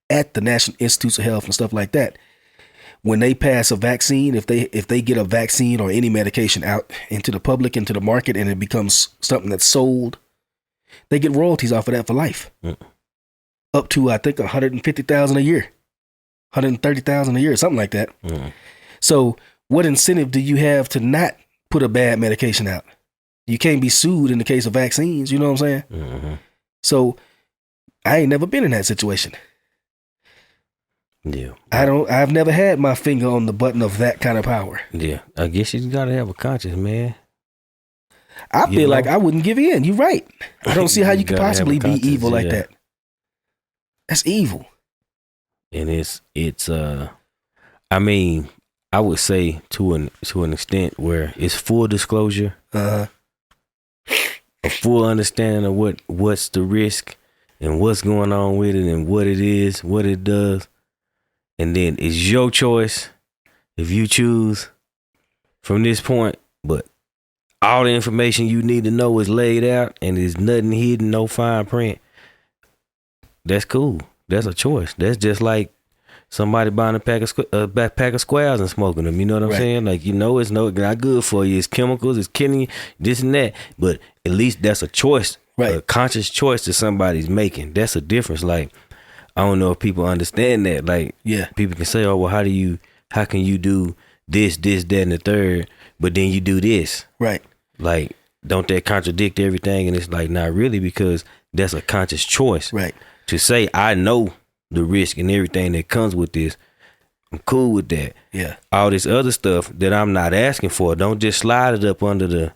the National Institutes of Health and stuff like that, when they pass a vaccine, if they get a vaccine or any medication out into the public, into the market, and it becomes something that's sold, they get royalties off of that for life. Up to, I think, $150,000 a year, $130,000 a year, something like that. So what incentive do you have to not put a bad medication out? You can't be sued in the case of vaccines. You know what I'm saying? So I ain't never been in that situation. Yeah. I've never had my finger on the button of that kind of power. Yeah. I guess you gotta have a conscience, man. I feel like I wouldn't give in. You're right. I don't see how you could possibly be evil like that. That's evil. And it's I mean, I would say to an extent where it's full disclosure. A full understanding of what's the risk and what's going on with it and what it is, what it does. And then it's your choice if you choose from this point, but all the information you need to know is laid out and there's nothing hidden, no fine print. That's cool. That's a choice. That's just like somebody buying a pack of squares and smoking them. You know what I'm saying? Like, it's not good for you. It's chemicals. It's killing you. This and that. But at least that's a choice, a conscious choice that somebody's making. That's a difference. Like, I don't know if people understand that. Like, people can say, "Oh, well, how can you do this, that, and the third, but then you do this?" Right. Like, don't that contradict everything? And it's like, not really, because that's a conscious choice. Right. To say, I know the risk and everything that comes with this, I'm cool with that. Yeah. All this other stuff that I'm not asking for, don't just slide it up under the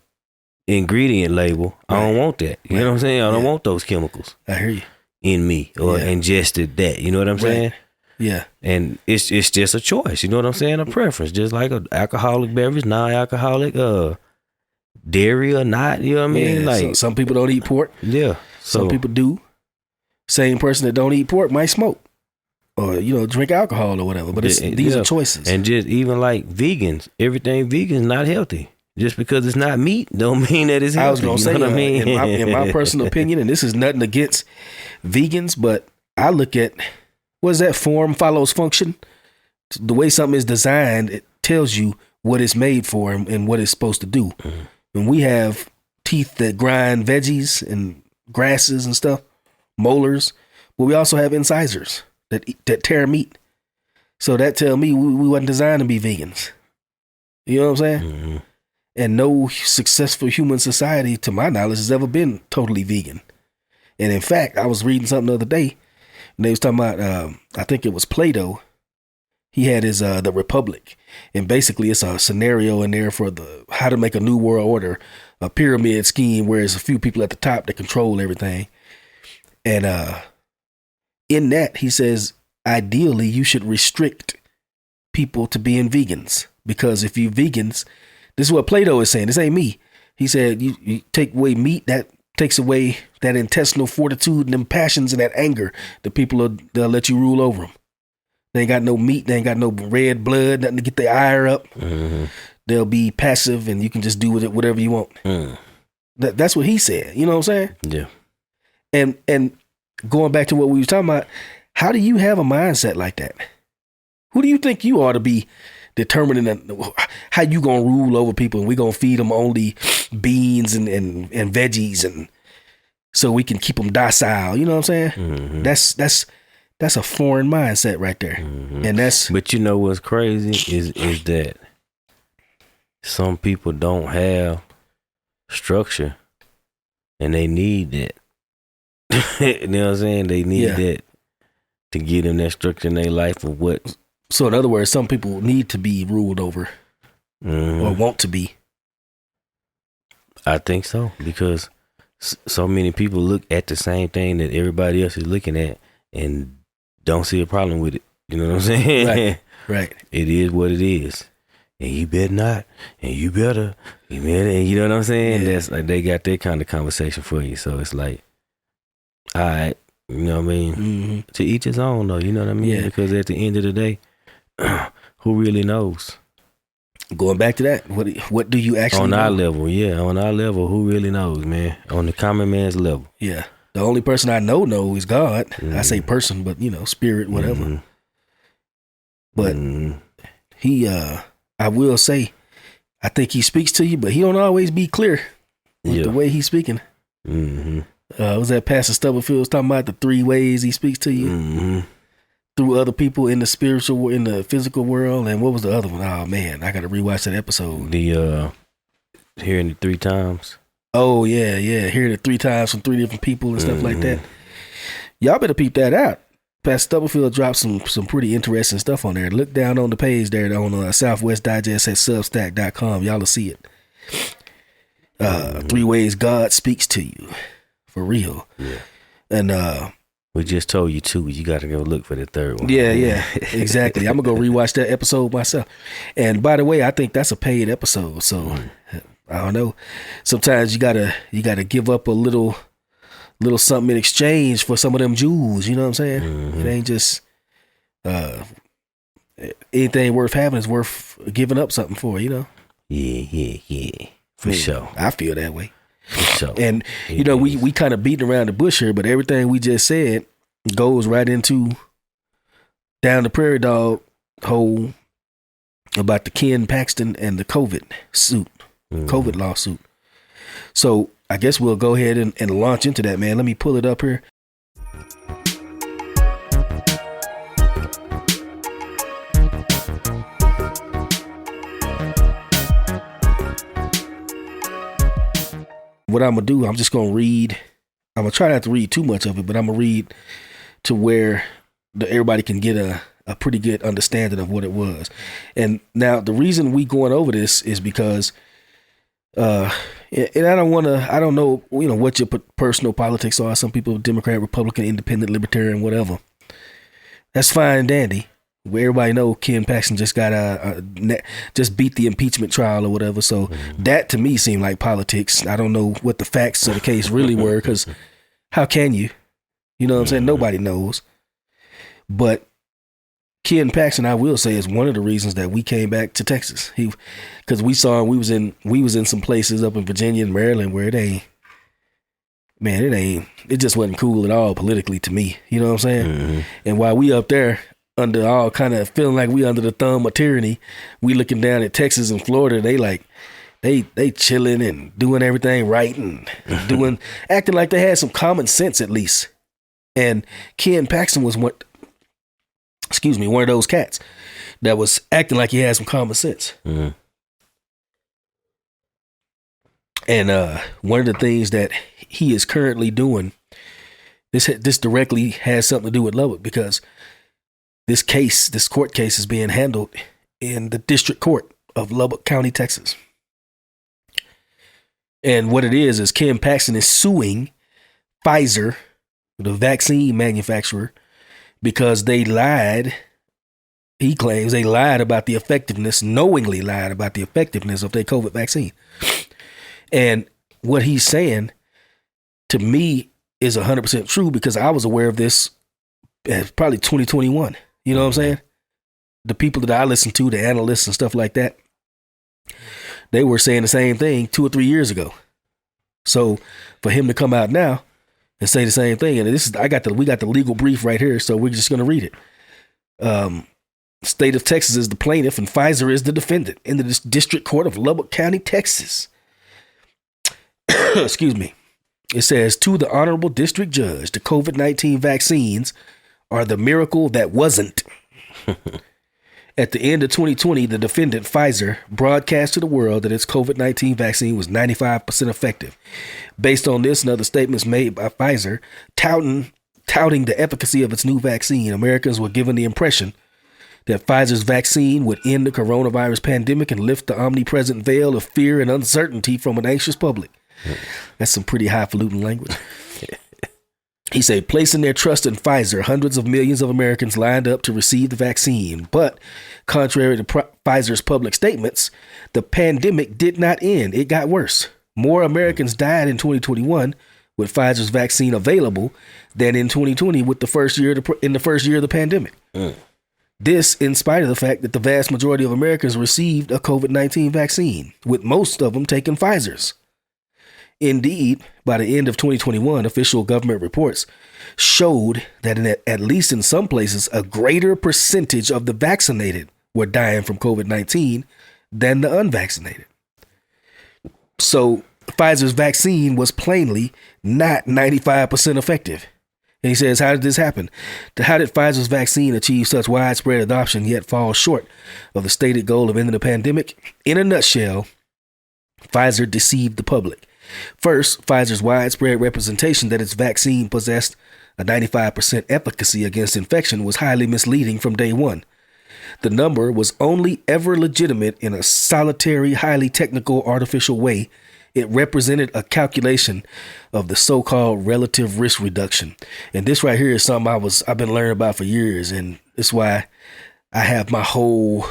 ingredient label. I don't want that. You know what I'm saying? I don't want those chemicals. I hear you. In me or ingested that. You know what I'm saying? Yeah. And it's just a choice. You know what I'm saying? A preference. Just like an alcoholic beverage, non-alcoholic, dairy or not. You know what I mean? Like, so some people don't eat pork. Yeah. Some people do. Same person that don't eat pork might smoke or, drink alcohol or whatever. But these are choices. And just even like vegans, everything vegan is not healthy. Just because it's not meat don't mean that it's healthy. I was going to say, what I mean? in my personal opinion, and this is nothing against vegans, but I look at, what is that? Form follows function. The way something is designed, it tells you what it's made for and what it's supposed to do. And we have teeth that grind veggies and grasses and stuff, molars, but we also have incisors that tear meat. So that tell me we wasn't designed to be vegans. You know what I'm saying? And no successful human society, to my knowledge, has ever been totally vegan. And in fact, I was reading something the other day, and they was talking about, I think it was Plato. He had his The Republic, and basically it's a scenario in there for how to make a new world order, a pyramid scheme where there's a few people at the top that control everything. And in that, he says, ideally, you should restrict people to being vegans, because if you vegans, this is what Plato is saying. This ain't me. He said, you take away meat, that takes away that intestinal fortitude and them passions and that anger. The people they'll let you rule over them. They ain't got no meat. They ain't got no red blood, nothing to get their ire up. They'll be passive, and you can just do with it whatever you want. That's what he said. You know what I'm saying? Yeah. And going back to what we were talking about, how do you have a mindset like that? Who do you think you are to be determining how you gonna rule over people, and we gonna feed them only beans and veggies, and so we can keep them docile? You know what I'm saying? That's a foreign mindset right there. And that's. But you know what's crazy is that some people don't have structure, and they need that. You know what I'm saying? They need that to give them that structure in their life of what. So in other words, some people need to be ruled over or want to be. I think so, because so many people look at the same thing that everybody else is looking at and don't see a problem with it. You know what I'm saying? Right. It is what it is. And you better not. And you better. And you know what I'm saying? Yeah. That's like they got that kind of conversation for you. So it's like, all right, you know what I mean? To each his own though, you know what I mean? Yeah. Because at the end of the day, who really knows? Going back to that, what do you actually on know? our level, who really knows, man? On the common man's level. Yeah. The only person I know is God. I say person, but spirit, whatever. But he, I will say, I think he speaks to you, but he don't always be clear with the way he's speaking. Was that Pastor Stubblefield was talking about the 3 ways he speaks to you? Through other people in the spiritual, in the physical world, and what was the other one? Oh man, I got to rewatch that episode. The hearing it 3 times. Oh yeah, hearing it 3 times from 3 different people and stuff like that. Y'all better peep that out. Pastor Stubblefield dropped some pretty interesting stuff on there. Look down on the page there on Southwest Digest at substack.com. Y'all will see it. 3 ways God speaks to you, for real. Yeah. And we just told you 2. You got to go look for the 3rd one. Yeah, exactly. I'm gonna go rewatch that episode myself. And by the way, I think that's a paid episode. So I don't know. Sometimes you gotta give up a little something in exchange for some of them jewels. You know what I'm saying? It ain't just anything worth having is worth giving up something for. You know? Yeah. For sure. I feel that way. So, and we kind of beating around the bush here, but everything we just said goes right into down the prairie dog hole about the Ken Paxton and the COVID lawsuit. So I guess we'll go ahead and launch into that, man. Let me pull it up here. What I'm going to do, I'm just going to read. I'm going to try not to read too much of it, but I'm going to read to where everybody can get a pretty good understanding of what it was. And now the reason we going over this is because, and I don't know, what your personal politics are. Some people, Democrat, Republican, Independent, Libertarian, whatever. That's fine and dandy. Where everybody know Ken Paxton just got just beat the impeachment trial or whatever. So that to me seemed like politics. I don't know what the facts of the case really were, because how can you? You know what I'm saying? Nobody knows. But Ken Paxton, I will say, is one of the reasons that we came back to Texas. Because we saw we was in some places up in Virginia and Maryland where it just wasn't cool at all politically to me. You know what I'm saying? And while we up there under all kind of feeling like we under the thumb of tyranny, we looking down at Texas and Florida, they chilling and doing everything right and acting like they had some common sense at least. And Ken Paxton was one of those cats that was acting like he had some common sense. And one of the things that he is currently doing, this directly has something to do with Lubbock, because this court case is being handled in the district court of Lubbock County, Texas. And what it is Ken Paxton is suing Pfizer, the vaccine manufacturer, because they lied. He claims they lied about the effectiveness, knowingly lied about the effectiveness of their COVID vaccine. And what he's saying to me is 100% true, because I was aware of this probably 2021. You know what I'm saying? The people that I listen to, the analysts and stuff like that, they were saying the same thing 2 or 3 years ago. So for him to come out now and say the same thing, and we got the legal brief right here, so we're just gonna read it. State of Texas is the plaintiff and Pfizer is the defendant in the District Court of Lubbock County, Texas. Excuse me. It says, to the Honorable District Judge, the COVID-19 vaccines are the miracle that wasn't. At the end of 2020, the defendant, Pfizer, broadcast to the world that its COVID-19 vaccine was 95% effective. Based on this and other statements made by Pfizer, touting the efficacy of its new vaccine, Americans were given the impression that Pfizer's vaccine would end the coronavirus pandemic and lift the omnipresent veil of fear and uncertainty from an anxious public. That's some pretty highfalutin language. He said, placing their trust in Pfizer, hundreds of millions of Americans lined up to receive the vaccine. But contrary to Pfizer's public statements, the pandemic did not end. It got worse. More Americans died in 2021 with Pfizer's vaccine available than in 2020 with the first year of the pandemic. This in spite of the fact that the vast majority of Americans received a COVID-19 vaccine, with most of them taking Pfizer's. Indeed, by the end of 2021, official government reports showed that at least in some places, a greater percentage of the vaccinated were dying from COVID-19 than the unvaccinated. So Pfizer's vaccine was plainly not 95% effective. And he says, how did this happen? How did Pfizer's vaccine achieve such widespread adoption yet fall short of the stated goal of ending the pandemic? In a nutshell, Pfizer deceived the public. First, Pfizer's widespread representation that its vaccine possessed a 95% efficacy against infection was highly misleading from day one. The number was only ever legitimate in a solitary, highly technical, artificial way. It represented a calculation of the so-called relative risk reduction. And this right here is something I've been learning about for years. And it's why I have the whole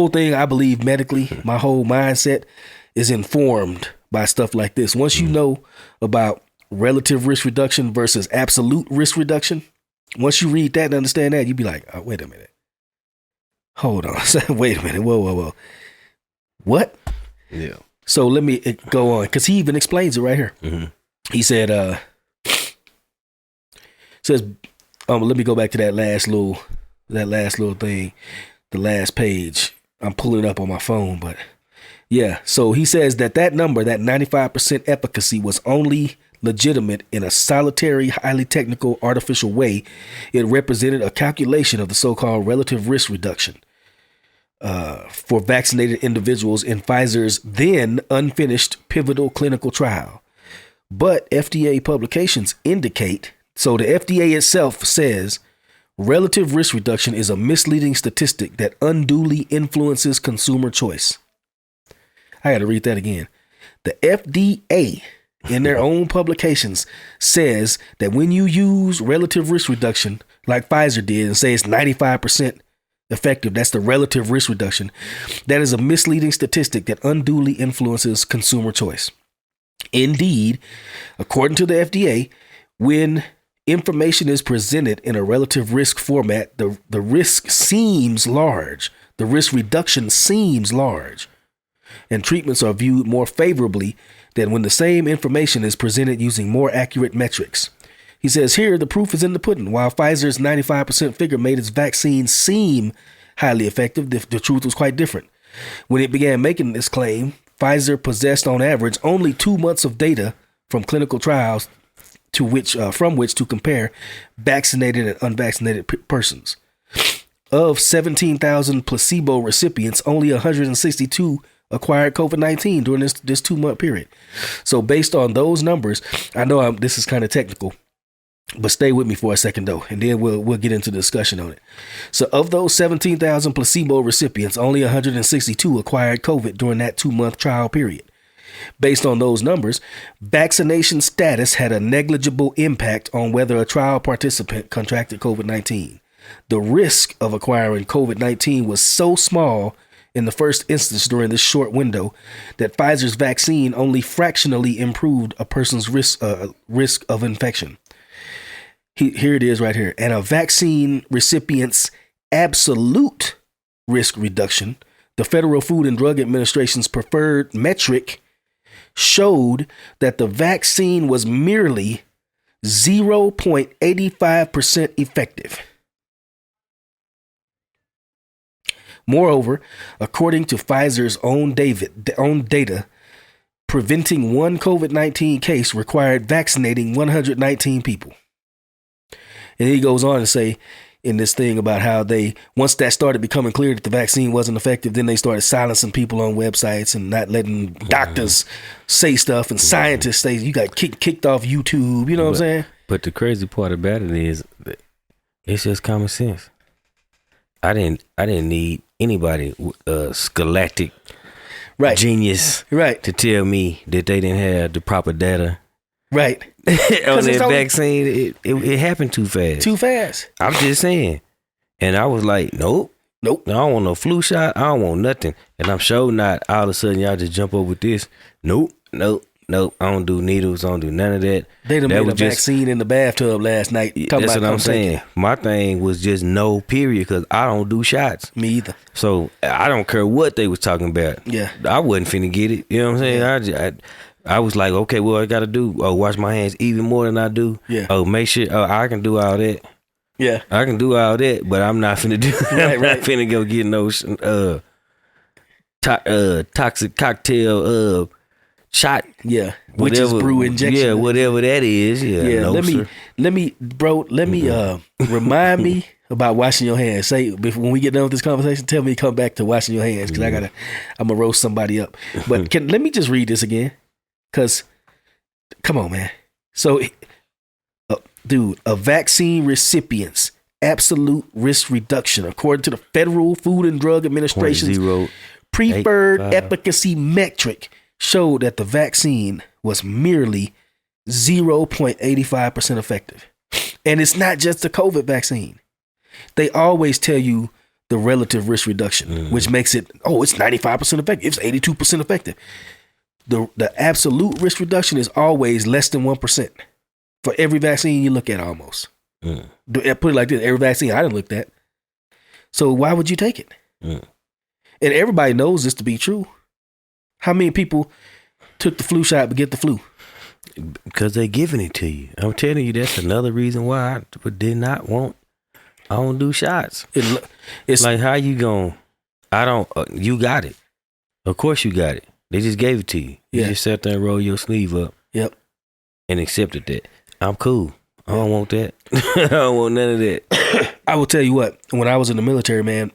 thing I believe medically, my whole mindset is informed by stuff like this. Once you know about relative risk reduction versus absolute risk reduction, once you read that and understand that, you'd be like, oh, wait a minute. Hold on. Wait a minute. Whoa. What? Yeah. So let me go on, because he even explains it right here. Mm-hmm. He said, let me go back to that last little thing, the last page. I'm pulling it up on my phone, but yeah. So he says that number, that 95% efficacy, was only legitimate in a solitary, highly technical, artificial way. It represented a calculation of the so-called relative risk reduction for vaccinated individuals in Pfizer's then unfinished pivotal clinical trial. But FDA publications indicate, so the FDA itself says, relative risk reduction is a misleading statistic that unduly influences consumer choice. I got to read that again. The FDA in their own publications says that when you use relative risk reduction like Pfizer did and say it's 95% effective, that's the relative risk reduction, that is a misleading statistic that unduly influences consumer choice. Indeed, according to the FDA, when information is presented in a relative risk format, the risk seems large. The risk reduction seems large. And treatments are viewed more favorably than when the same information is presented using more accurate metrics. He says here, the proof is in the pudding. While Pfizer's 95% figure made its vaccine seem highly effective, the truth was quite different. When it began making this claim, Pfizer possessed on average only 2 months of data from clinical trials from which to compare vaccinated and unvaccinated persons. Of 17,000 placebo recipients, only 162 acquired COVID-19 during this 2-month period. So based on those numbers, I know this is kind of technical, but stay with me for a second though, and then we'll get into the discussion on it. So of those 17,000 placebo recipients, only 162 acquired COVID during that 2-month trial period. Based on those numbers, vaccination status had a negligible impact on whether a trial participant contracted COVID-19. The risk of acquiring COVID-19 was so small in the first instance during this short window that Pfizer's vaccine only fractionally improved a person's risk of infection. Here it is right here. And a vaccine recipient's absolute risk reduction, the Federal Food and Drug Administration's preferred metric, showed that the vaccine was merely 0.85% effective. Moreover, according to Pfizer's own data, preventing one COVID-19 case required vaccinating 119 people. And he goes on to say in this thing about how once that started becoming clear that the vaccine wasn't effective, then they started silencing people on websites and not letting doctors say stuff and scientists say you got kicked off YouTube. You know what I'm saying? But the crazy part about it is it's just common sense. I didn't need anybody scholastic genius to tell me that they didn't have the proper data. Right. On that vaccine, it happened too fast. Too fast. I'm just saying. And I was like, nope. I don't want no flu shot. I don't want nothing. And I'm sure not all of a sudden y'all just jump over with this. Nope. I don't do needles. I don't do none of that. They done made a vaccine in the bathtub last night. That's what I'm saying. My thing was just no, period, because I don't do shots. Me either. So I don't care what they was talking about. Yeah. I wasn't finna get it. You know what I'm saying? Yeah. I was like, okay, what I got to do? Oh, wash my hands even more than I do. Yeah. Oh, make sure I can do all that. Yeah. I can do all that, but I'm not finna do I'm not finna go get no toxic cocktail shot. Yeah. Witch's brew injection. Yeah, whatever that is. Yeah. No, let me remind me about washing your hands. Say when we get done with this conversation, tell me to come back to washing your hands, because I'm gonna roast somebody up. But let me just read this again, because come on, man. So, dude, a vaccine recipient's absolute risk reduction, according to the Federal Food and Drug Administration's preferred efficacy metric, showed that the vaccine was merely 0.85% effective. And it's not just the COVID vaccine. They always tell you the relative risk reduction, which makes it, it's 95% effective. It's 82% effective. The absolute risk reduction is always less than 1% for every vaccine you look at almost. Put it like this, every vaccine I done looked at. So why would you take it? And everybody knows this to be true. How many people took the flu shot but get the flu? Because they're giving it to you. I'm telling you, that's another reason why I did not want. I don't do shots. It's like, how you going? I don't. You got it. Of course you got it. They just gave it to you. You just sat there and roll your sleeve up. Yep. And accepted that. I'm cool. I don't want that. I don't want none of that. I will tell you what. When I was in the military, man,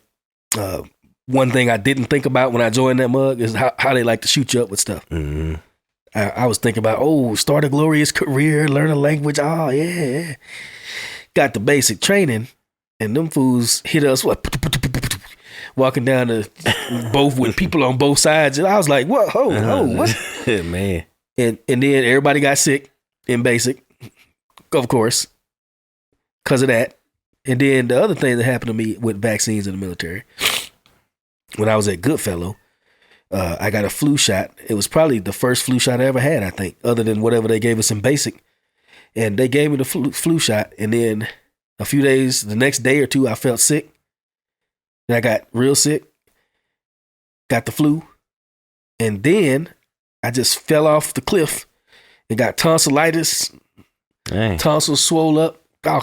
one thing I didn't think about when I joined that mug is how they like to shoot you up with stuff. Mm-hmm. I was thinking about, start a glorious career, learn a language. Oh, yeah. Got the basic training, and them fools hit us, walking down both with people on both sides. And I was like, what? What? Man. And then everybody got sick in basic, of course, because of that. And then the other thing that happened to me with vaccines in the military, when I was at Goodfellow, I got a flu shot. It was probably the first flu shot I ever had, I think, other than whatever they gave us in basic. And they gave me the flu shot. And then a few days, the next day or two, I felt sick. And I got real sick. Got the flu. And then I just fell off the cliff and got tonsillitis. Dang. Tonsils swole up. You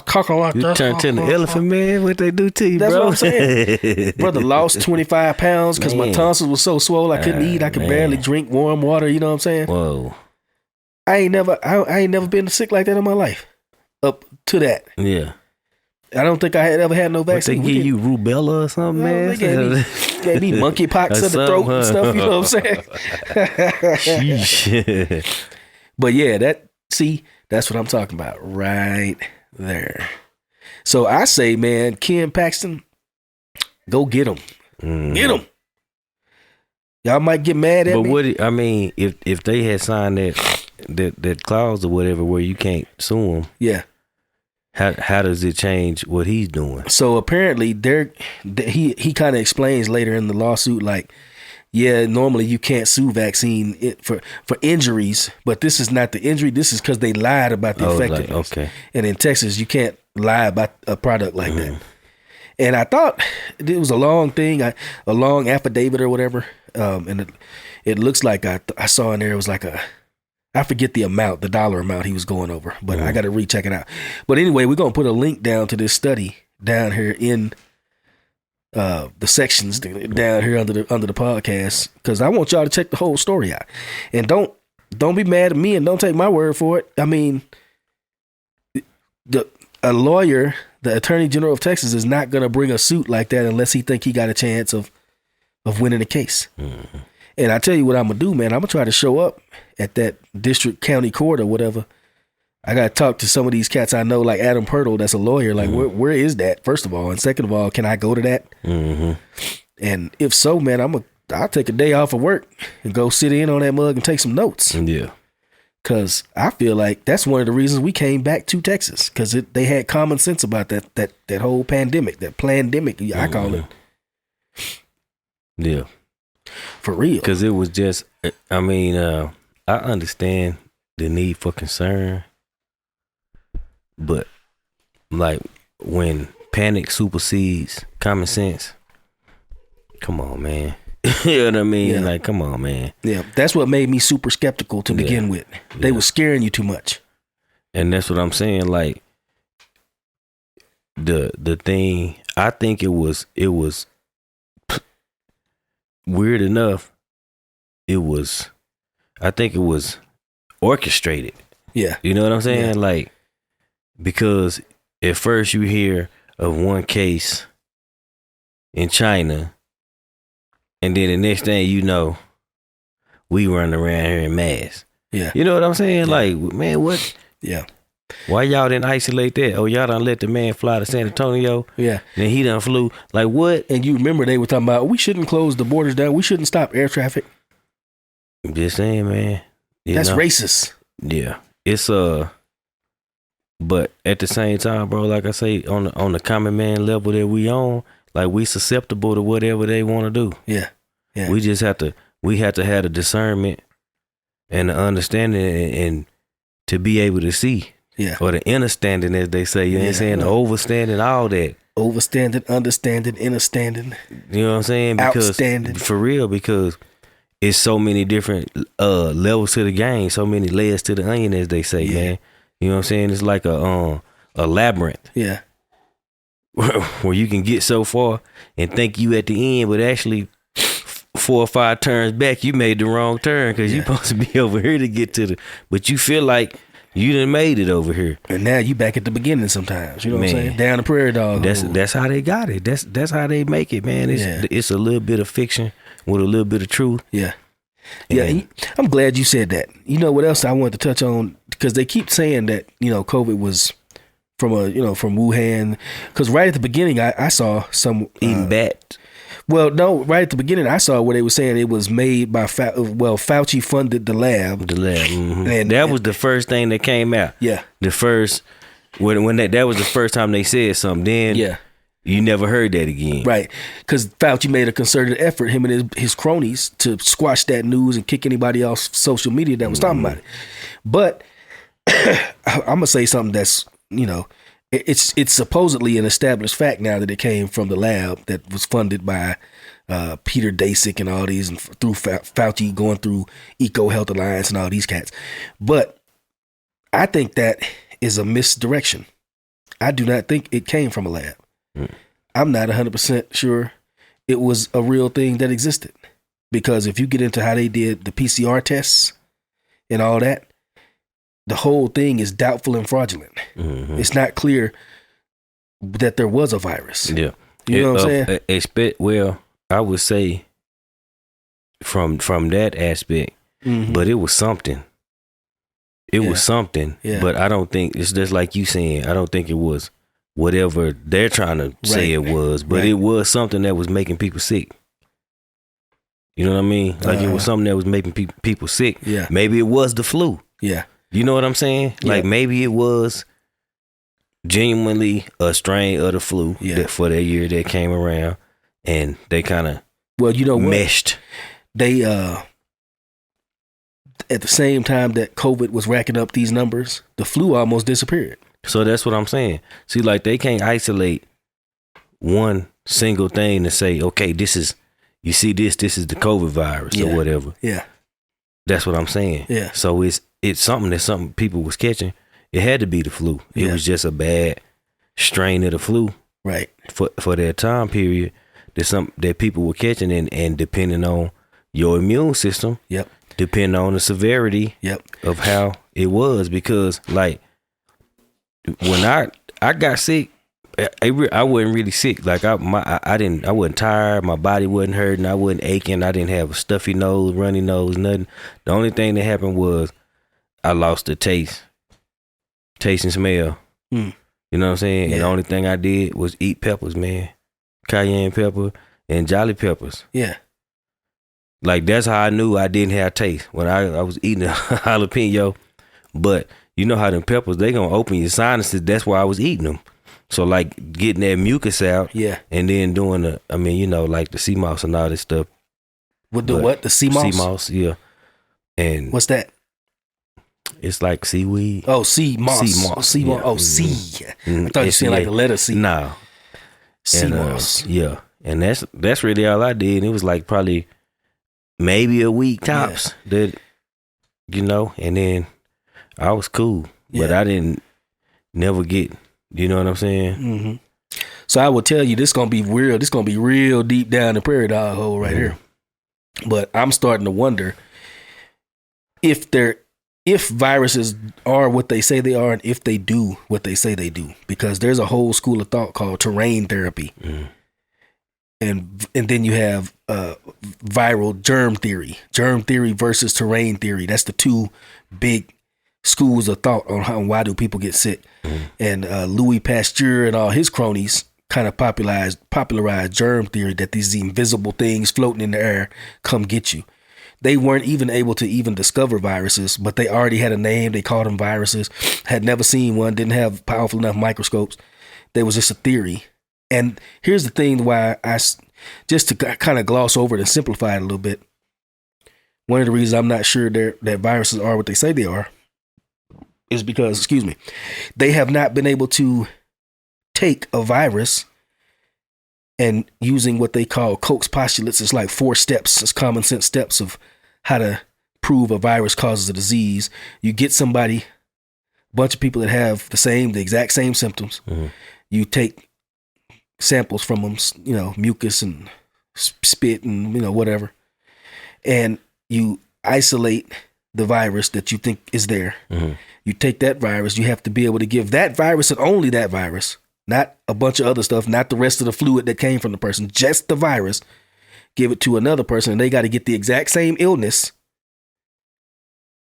turned to an elephant, man. What they do to you, That's bro? what I'm saying. Brother lost 25 pounds because my tonsils was so swole I couldn't eat. I could barely drink warm water. You know what I'm saying? Whoa. I ain't never been sick like that in my life. Up to that. Yeah. I don't think I had ever had no vaccine. They give you rubella or something, man? They gave me monkeypox in the throat and stuff. You know what I'm saying? Sheesh. But yeah, that's what I'm talking about right there. So I say, man, Ken Paxton, go get him. Get him. Y'all might get mad at me. But if they had signed that clause or whatever where you can't sue him, yeah. How does it change what he's doing? So apparently he kind of explains later in the lawsuit, like, yeah, normally you can't sue vaccine for injuries, but this is not the injury. This is because they lied about the effectiveness. Okay. And in Texas, you can't lie about a product like that. And I thought it was a long thing, a long affidavit or whatever. And it looks like I saw in there it was like I forget the dollar amount he was going over, but I got to recheck it out. But anyway, we're going to put a link down to this study down here in the sections down here under the podcast, because I want y'all to check the whole story out. And don't be mad at me and don't take my word for it. I mean, a lawyer, the Attorney General of Texas, is not going to bring a suit like that unless he think he got a chance of winning the case. Mm-hmm. And I tell you what I'm going to do, man. I'm going to try to show up at that district county court or whatever. I got to talk to some of these cats I know, like Adam Pirtle, that's a lawyer. Like, where is that, first of all? And second of all, can I go to that? Mm-hmm. And if so, man, I'll take a day off of work and go sit in on that mug and take some notes. Yeah. Because I feel like that's one of the reasons we came back to Texas, because they had common sense about that whole pandemic, that plandemic, I call it. Yeah. For real. Because it was just, I mean, I understand the need for concern, but like when panic supersedes common sense, come on, man. You know what I mean? Yeah. Like, come on, man. Yeah, that's what made me super skeptical to begin with. They were scaring you too much. And that's what I'm saying. Like, the thing, I think it was weird enough. I think it was orchestrated. Yeah. You know what I'm saying? Yeah. Like, because at first you hear of one case in China, and then the next thing you know, we run around here in masks. Yeah. You know what I'm saying? Yeah. Like, man, what? Yeah. Why y'all didn't isolate that? Oh, y'all done let the man fly to San Antonio? Yeah. Then he done flew. Like, what? And you remember they were talking about, we shouldn't close the borders down. We shouldn't stop air traffic. I'm just saying, man. That's racist. Yeah. It's but at the same time, bro, like I say, on the common man level that we on, like, we susceptible to whatever they want to do. Yeah. Yeah. We just have to have the discernment and the understanding and to be able to see. Yeah. Or the understanding, as they say. You know what I'm saying? The overstanding, all that. Overstanding, understanding, understanding. You know what I'm saying? Because, outstanding. For real, because it's so many different levels to the game, so many layers to the onion, as they say, man. You know what I'm saying? It's like a labyrinth. Yeah. Where you can get so far and think you at the end, but actually 4 or 5 turns back, you made the wrong turn because you're supposed to be over here to get to but you feel like you done made it over here. And now you back at the beginning sometimes. You know what I'm saying? Down the prairie dog. That's how they got it. That's how they make it, man. It's a little bit of fiction with a little bit of truth. Yeah. Yeah, I'm glad you said that. You know what else I wanted to touch on? Because they keep saying that, COVID was from from Wuhan. Because right at the beginning, I saw some eating bat. Well, no, right at the beginning, I saw where they were saying it was made by Fauci funded the lab. Mm-hmm. And that was the first thing that came out. Yeah, the first when that was the first time they said something. Then you never heard that again, right? Because Fauci made a concerted effort, him and his cronies, to squash that news and kick anybody off social media that was talking about it. But I'm gonna say something that's it's supposedly an established fact now that it came from the lab that was funded by Peter Daszak and all these, and through Fauci, going through Eco Health Alliance and all these cats. But I think that is a misdirection. I do not think it came from a lab. I'm not 100% sure it was a real thing that existed, because if you get into how they did the PCR tests and all that, the whole thing is doubtful and fraudulent. Mm-hmm. It's not clear that there was a virus. Yeah. You know what I'm saying? Well, I would say from that aspect, but it was something. It was something, but I don't think, it's just like you saying, I don't think it was whatever they're trying to say it was, but it was something that was making people sick. You know what I mean? Like, it was something that was making people sick. Yeah. Maybe it was the flu. Yeah. You know what I'm saying? Like, maybe it was genuinely a strain of the flu that for that year that came around, and they kind of meshed. they at the same time that COVID was racking up these numbers, the flu almost disappeared. So that's what I'm saying. See, like they can't isolate one single thing to say, okay, this is the COVID virus or whatever. Yeah. That's what I'm saying. Yeah. So it's something people was catching. It had to be the flu. It was just a bad strain of the flu. Right. For that time period that people were catching and depending on your immune system. Yep. Depending on the severity of how it was, because like when I got sick, I wasn't really sick. Like I wasn't tired. My body wasn't hurting. I wasn't aching. I didn't have a stuffy nose, runny nose, nothing. The only thing that happened was I lost the taste and smell. You know what I'm saying? Yeah. And the only thing I did was eat peppers, man. Cayenne pepper and jolly peppers. Yeah. Like that's how I knew I didn't have taste when I was eating a jalapeno. But you know how them peppers, they gonna open your sinuses. That's why I was eating them. So like getting that mucus out, and then doing like the sea moss and all this stuff. With the what? The sea moss? Sea moss, yeah. And what's that? It's like seaweed. Oh, sea moss. Sea moss. Sea moss. Oh, sea. I thought you said like the letter C. No. Sea moss. Yeah. And that's really all I did. And it was like probably maybe a week tops that, and then I was cool. But I didn't never get, you know what I'm saying? Mm-hmm. So I will tell you, this gonna be real. This gonna be real deep down the prairie dog hole right here. But I'm starting to wonder if viruses are what they say they are, and if they do what they say they do, because there's a whole school of thought called terrain therapy, and then you have viral germ theory versus terrain theory. That's the two big schools of thought on why do people get sick. And Louis Pasteur and all his cronies kind of popularized germ theory, that these invisible things floating in the air come get you. They weren't even able to even discover viruses, but they already had a name. They called them viruses. Had never seen one, didn't have powerful enough microscopes. There was just a theory. And here's the thing why just to kind of gloss over it and simplify it a little bit. One of the reasons I'm not sure that viruses are what they say they are is because, they have not been able to take a virus and using what they call Koch's postulates. It's like 4 steps. It's common sense steps of how to prove a virus causes a disease. You get a bunch of people that have the exact same symptoms. You take samples from them, mucus and spit and, whatever. And you isolate the virus that you think is there. You take that virus, you have to be able to give that virus and only that virus, not a bunch of other stuff, not the rest of the fluid that came from the person, just the virus, give it to another person, and they got to get the exact same illness.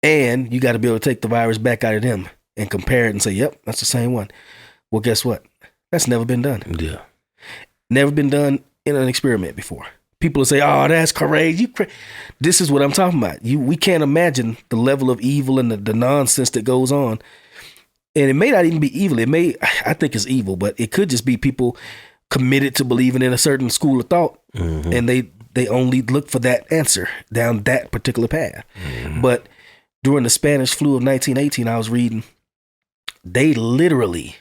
And you got to be able to take the virus back out of them and compare it and say, yep, that's the same one. Well, guess what? That's never been done. Yeah. Never been done in an experiment before. People will say, oh, that's crazy. This is what I'm talking about. We can't imagine the level of evil and the nonsense that goes on. And it may not even be evil. I think it's evil, but it could just be people committed to believing in a certain school of thought. And they only look for that answer down that particular path. But during the Spanish flu of 1918, I was reading, they literally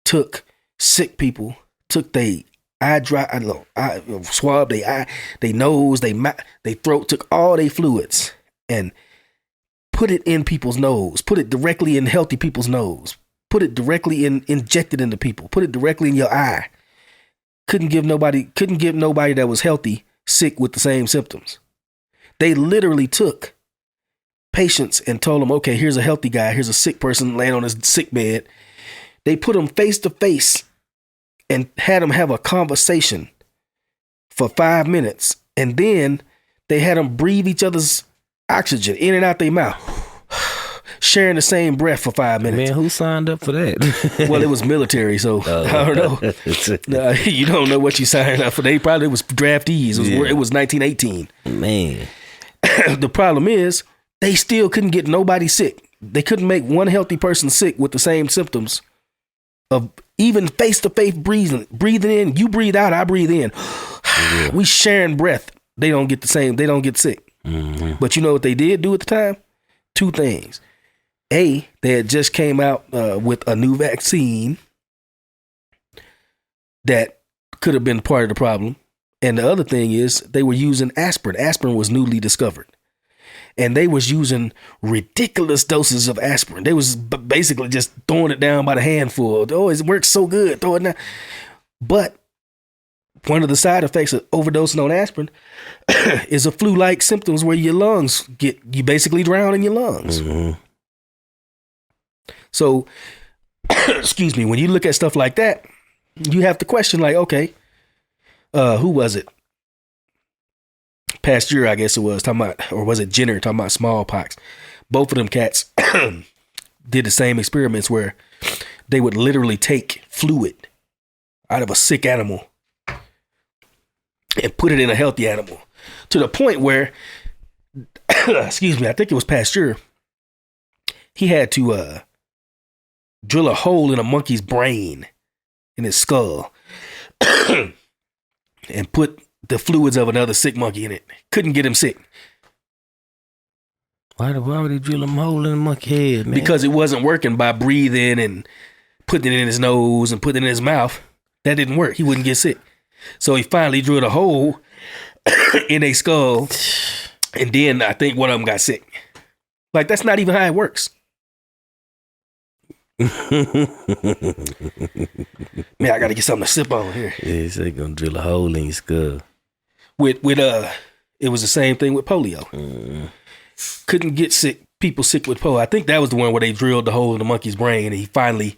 took sick people, took they swab their eye, they nose, they throat, took all their fluids and put it in people's nose, put it directly in healthy people's nose, put it directly injected into people, put it directly in your eye. Couldn't give nobody that was healthy sick with the same symptoms. They literally took patients and told them, okay, here's a healthy guy, here's a sick person laying on his sick bed. They put them face to face and had them have a conversation for 5 minutes. And then they had them breathe each other's oxygen in and out their mouth, sharing the same breath for 5 minutes. Man, who signed up for that? Well, it was military, so I don't know. You don't know what you signed up for. They probably was draftees. It was 1918. Man. The problem is they still couldn't get nobody sick. They couldn't make one healthy person sick with the same symptoms of even face-to-face breathing in. You breathe out, I breathe in. We sharing breath they don't get sick. Mm-hmm. But you know what they did do at the time? Two things. A, they had just came out with a new vaccine that could have been part of the problem. And the other thing is they were using aspirin. Aspirin was newly discovered. And they was using ridiculous doses of aspirin. They was basically just throwing it down by the handful. Oh, it works so good. Throw it down. But one of the side effects of overdosing on aspirin is a flu-like symptoms where your lungs you basically drown in your lungs. Mm-hmm. So, excuse me, when you look at stuff like that, you have to question like, okay, who was it? Pasteur, I guess it was, talking about, or was it Jenner talking about smallpox? Both of them cats did the same experiments where they would literally take fluid out of a sick animal and put it in a healthy animal to the point where, excuse me, I think it was Pasteur. He had to drill a hole in a monkey's brain, in his skull, and put the fluids of another sick monkey in it. Couldn't get him sick. Why would he drill a hole in the monkey head, man? Because it wasn't working by breathing and putting it in his nose and putting it in his mouth. That didn't work. He wouldn't get sick. So he finally drilled a hole in a skull, and then I think one of them got sick. Like, that's not even how it works. Man, I gotta get something to sip on here. Yeah, so they gonna drill a hole in your skull. With it was the same thing with polio. Couldn't get people sick with polio. I think that was the one where they drilled the hole in the monkey's brain, and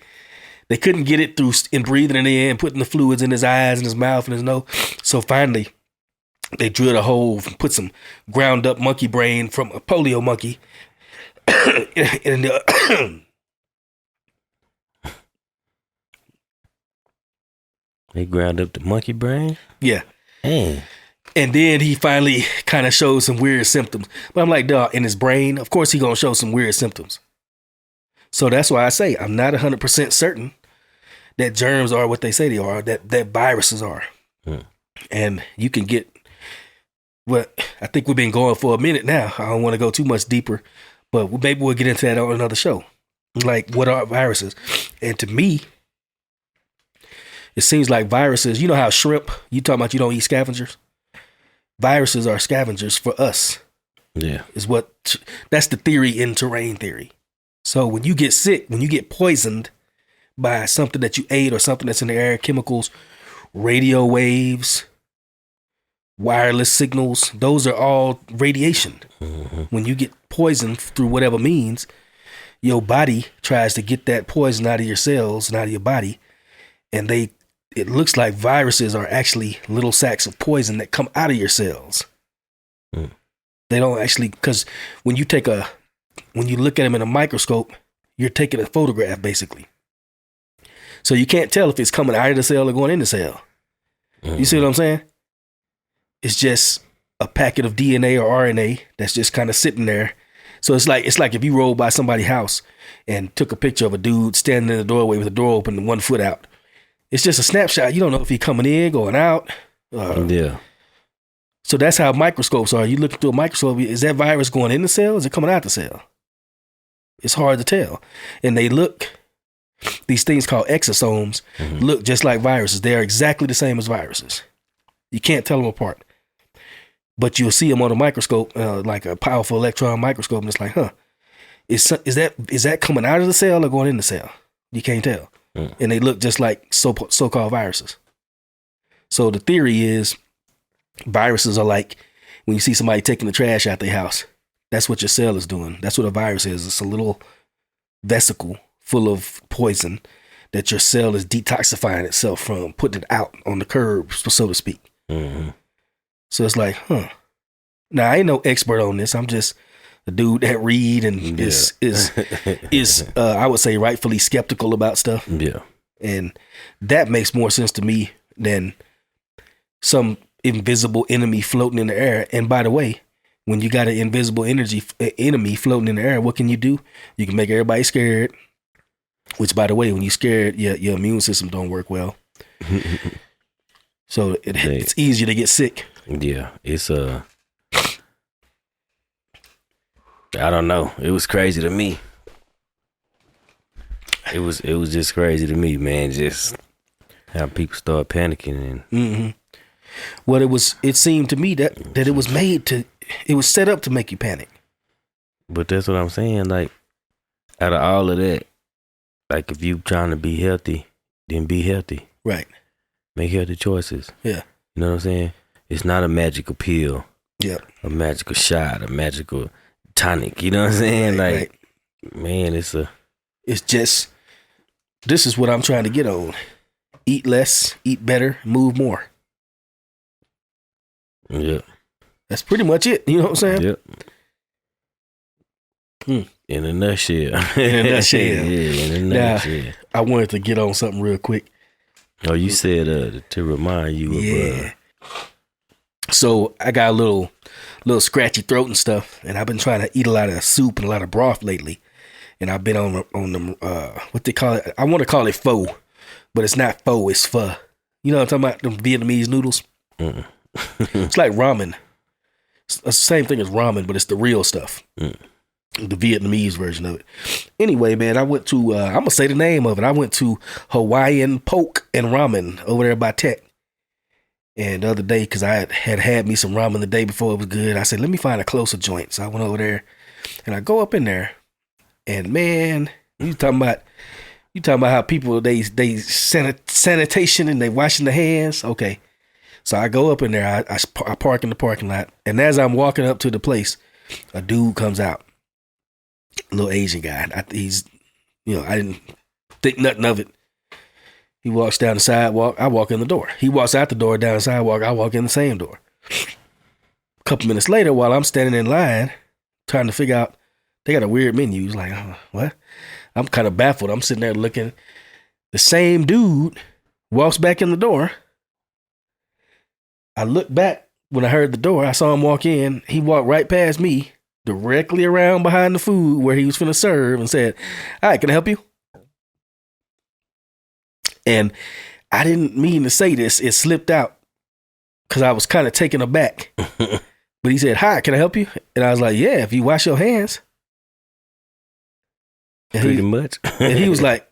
they couldn't get it through in breathing it in, putting the fluids in his eyes and his mouth and his nose. So finally, they drilled a hole and put some ground up monkey brain from a polio monkey. They ground up the monkey brain? Yeah. Dang. And then he finally kind of showed some weird symptoms. But I'm like, dog, in his brain, of course he gonna show some weird symptoms. So that's why I say I'm not 100% certain that germs are what they say they are, that viruses are. And you can get, well, I think we've been going for a minute now. I don't want to go too much deeper, but maybe we'll get into that on another show. Like, what are viruses? And to me, it seems like viruses, you know how shrimp, you talking about you don't eat scavengers? Viruses are scavengers for us. Yeah. That's the theory in terrain theory. So when you get sick, when you get poisoned by something that you ate or something that's in the air, chemicals, radio waves, wireless signals, those are all radiation. Mm-hmm. When you get poisoned through whatever means, your body tries to get that poison out of your cells and out of your body. And it looks like viruses are actually little sacks of poison that come out of your cells. They don't actually, because when you look at them in a microscope, you're taking a photograph basically. So you can't tell if it's coming out of the cell or going in the cell. You see what I'm saying? It's just a packet of DNA or RNA that's just kind of sitting there. So it's like if you rolled by somebody's house and took a picture of a dude standing in the doorway with the door open and 1 foot out. It's just a snapshot. You don't know if he's coming in, going out. Yeah. So that's how microscopes are. You look through a microscope, is that virus going in the cell or is it coming out the cell? It's hard to tell. And these things called exosomes look just like viruses. They are exactly the same as viruses. You can't tell them apart. But you'll see them on a microscope, like a powerful electron microscope, and it's like, is that coming out of the cell or going in the cell? You can't tell. And they look just like so-called viruses. So the theory is viruses are like when you see somebody taking the trash out their house. That's what your cell is doing. That's what a virus is. It's a little vesicle full of poison that your cell is detoxifying itself from, putting it out on the curb, so to speak. Mm-hmm. So it's like, Now I ain't no expert on this. I'm just a dude that read and is I would say rightfully skeptical about stuff. Yeah. And that makes more sense to me than some invisible enemy floating in the air. And by the way, when you got an invisible enemy floating in the air, what can you do? You can make everybody scared. Which, by the way, when you're scared, your immune system don't work well. So it's easier to get sick. Yeah, it's I don't know. It was crazy to me. It was just crazy to me, man. Just how people start panicking and. Well, it seemed to me that it was it was set up to make you panic. But that's what I'm saying. Like, out of all of that, like if you trying to be healthy, then be healthy. Right. Make healthy choices. Yeah. You know what I'm saying? It's not a magical pill. Yeah. A magical shot, a magical tonic. You know what I'm saying? Right, man, it's just, this is what I'm trying to get on. Eat less, eat better, move more. Yep. That's pretty much it. You know what I'm saying? Yep. In a nutshell. In a nutshell. Yeah, in a nutshell. Now, I wanted to get on something real quick. Oh, you said to remind you of So I got a little scratchy throat and stuff, and I've been trying to eat a lot of soup and a lot of broth lately. And I've been on the what they call it. I want to call it pho, but it's not pho, it's pho. You know what I'm talking about? Them Vietnamese noodles. It's like ramen. It's the same thing as ramen, but it's the real stuff. The Vietnamese version of it. Anyway, man, I went to, I'm going to say the name of it. I went to Hawaiian Poke and Ramen over there by Tech. And the other day, because I had me some ramen the day before, it was good. I said, let me find a closer joint. So I went over there and I go up in there. And man, you talking about how people, they sanitation and they washing their hands. Okay. So I go up in there, I park in the parking lot, and as I'm walking up to the place, a dude comes out, a little Asian guy. I didn't think nothing of it. He walks down the sidewalk, I walk in the door. He walks out the door, down the sidewalk, I walk in the same door. A couple minutes later, while I'm standing in line, trying to figure out, they got a weird menu. He's like, what? I'm kind of baffled. I'm sitting there looking. The same dude walks back in the door. I looked back when I heard the door. I saw him walk in. He walked right past me, directly around behind the food where he was finna serve, and said, all right, can I help you? And I didn't mean to say this. It slipped out because I was kind of taken aback. But he said, hi, can I help you? And I was like, yeah, if you wash your hands. And pretty much. And he was like,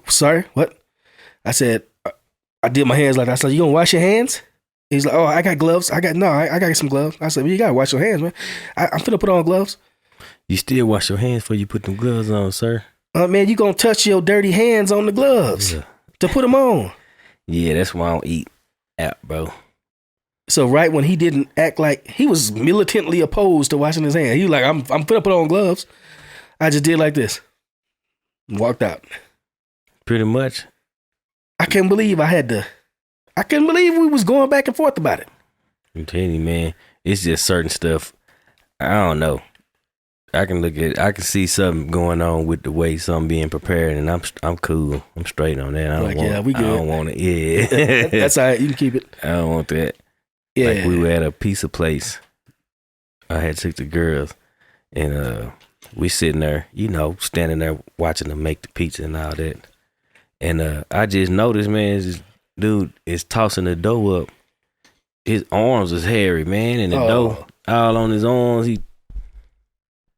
sorry, what? I said, I did my hands like that. I said, you gonna wash your hands? He's like, oh, I got gloves. I got some gloves. I said, well, you gotta wash your hands, man. I'm finna put on gloves. You still wash your hands before you put them gloves on, sir? Man, you gonna touch your dirty hands on the gloves to put them on. Yeah, that's why I don't eat out, bro. So right when he didn't act like, he was militantly opposed to washing his hands. He was like, I'm finna put on gloves. I just did like this. Walked out. Pretty much. I couldn't believe we was going back and forth about it. I'm telling you, man, it's just certain stuff. I don't know. I can see something going on with the way something being prepared, and I'm cool. I'm straight on that. We good. I don't want it. Yeah. That's all right. You can keep it. I don't want that. Yeah. Like we were at a pizza place. I had took the girls, and we sitting there, standing there watching them make the pizza and all that. And I just noticed, man, this dude is tossing the dough up. His arms is hairy, man, and the dough all on his arms. He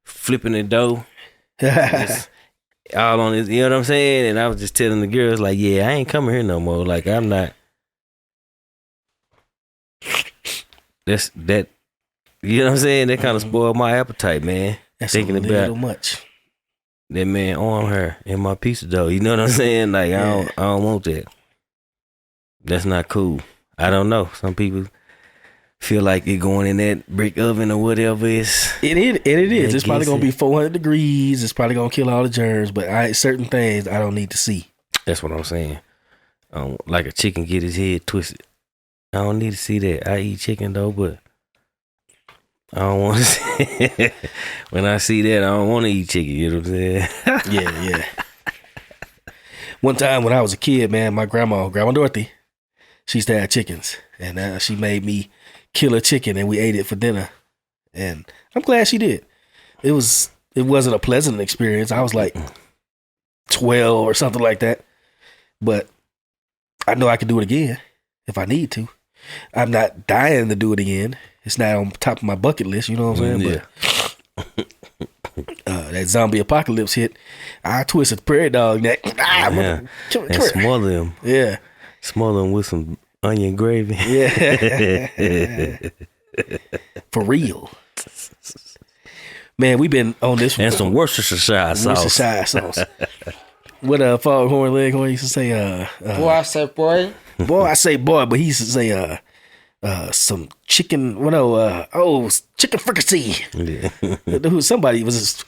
flipping the dough. All on his, you know what I'm saying? And I was just telling the girls, like, yeah, I ain't coming here no more. Like, I'm not. That, you know what I'm saying? That kind of spoiled my appetite, man. That's thinking a little about much. That man arm hair in my pizza dough. You know what I'm saying? Like, I don't want that. That's not cool. I don't know. Some people feel like it going in that brick oven or whatever it is. It is. It's probably going to be 400 degrees. It's probably going to kill all the germs, but certain things I don't need to see. That's what I'm saying. Like a chicken get his head twisted. I don't need to see that. I eat chicken though, but I don't want to see when I see that, I don't want to eat chicken. You know what I'm saying? Yeah. One time when I was a kid, man, my grandma Dorothy, she used to have chickens, and she made me kill a chicken, and we ate it for dinner. And I'm glad she did. It wasn't a pleasant experience. I was like 12 or something like that, but I know I could do it again. if I need to. I'm not dying to do it again. It's not on top of my bucket list, you know what I'm saying? Yeah. But that zombie apocalypse hit, I twisted the prairie dog neck. And smother him. Yeah. Smother him with some onion gravy. Yeah. For real. Man, we've been on this and some Worcestershire sauce. Worcestershire sauce. What Foghorn Leghorn used to say? Boy, I said boy. Boy, I say boy, but he used to say some chicken. Chicken fricassee. Yeah. Somebody was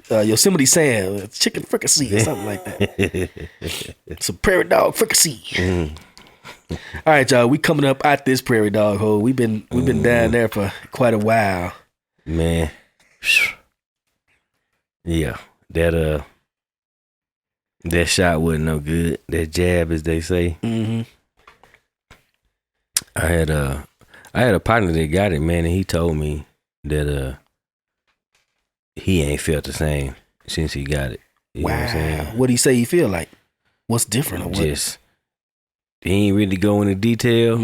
Yosemite Sam, chicken fricassee or something like that. Some prairie dog fricassee. All right, y'all. We coming up out this prairie dog hole. We've been down there for quite a while. Man. Yeah. That shot wasn't no good. That jab, as they say. Mm-hmm. I had a partner that got it, man, and he told me that he ain't felt the same since he got it. You know what I'm saying? What'd he say he feel like? What's different or what? Just he ain't really go into detail,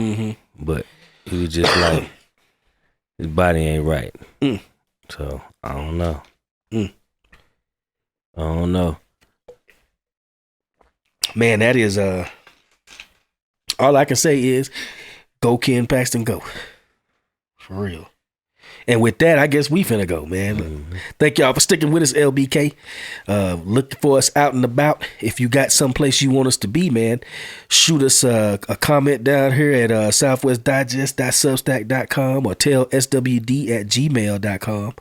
but he was just like his body ain't right. So I don't know. I don't know. Man, that is all I can say is go Ken Paxton, go. For real. And with that, I guess we finna go, man. Thank y'all for sticking with us, LBK. Look for us out and about. If you got someplace you want us to be, man, shoot us a comment down here at southwestdigest.substack.com or tell swd@gmail.com.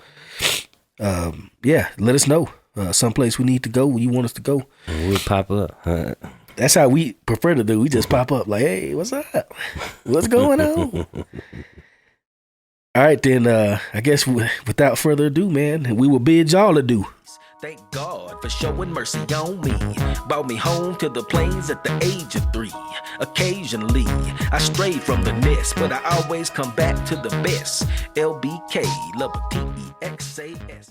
Yeah, let us know. Someplace we need to go, where you want us to go. And we'll pop up. That's how we prefer to do. We just pop up like, hey, what's up? What's going on? All right, then, I guess without further ado, man, we will bid y'all adieu. Thank God for showing mercy on me. Brought me home to the plains at the age of 3. Occasionally, I strayed from the nest, but I always come back to the best. LBK, love a TEXAS.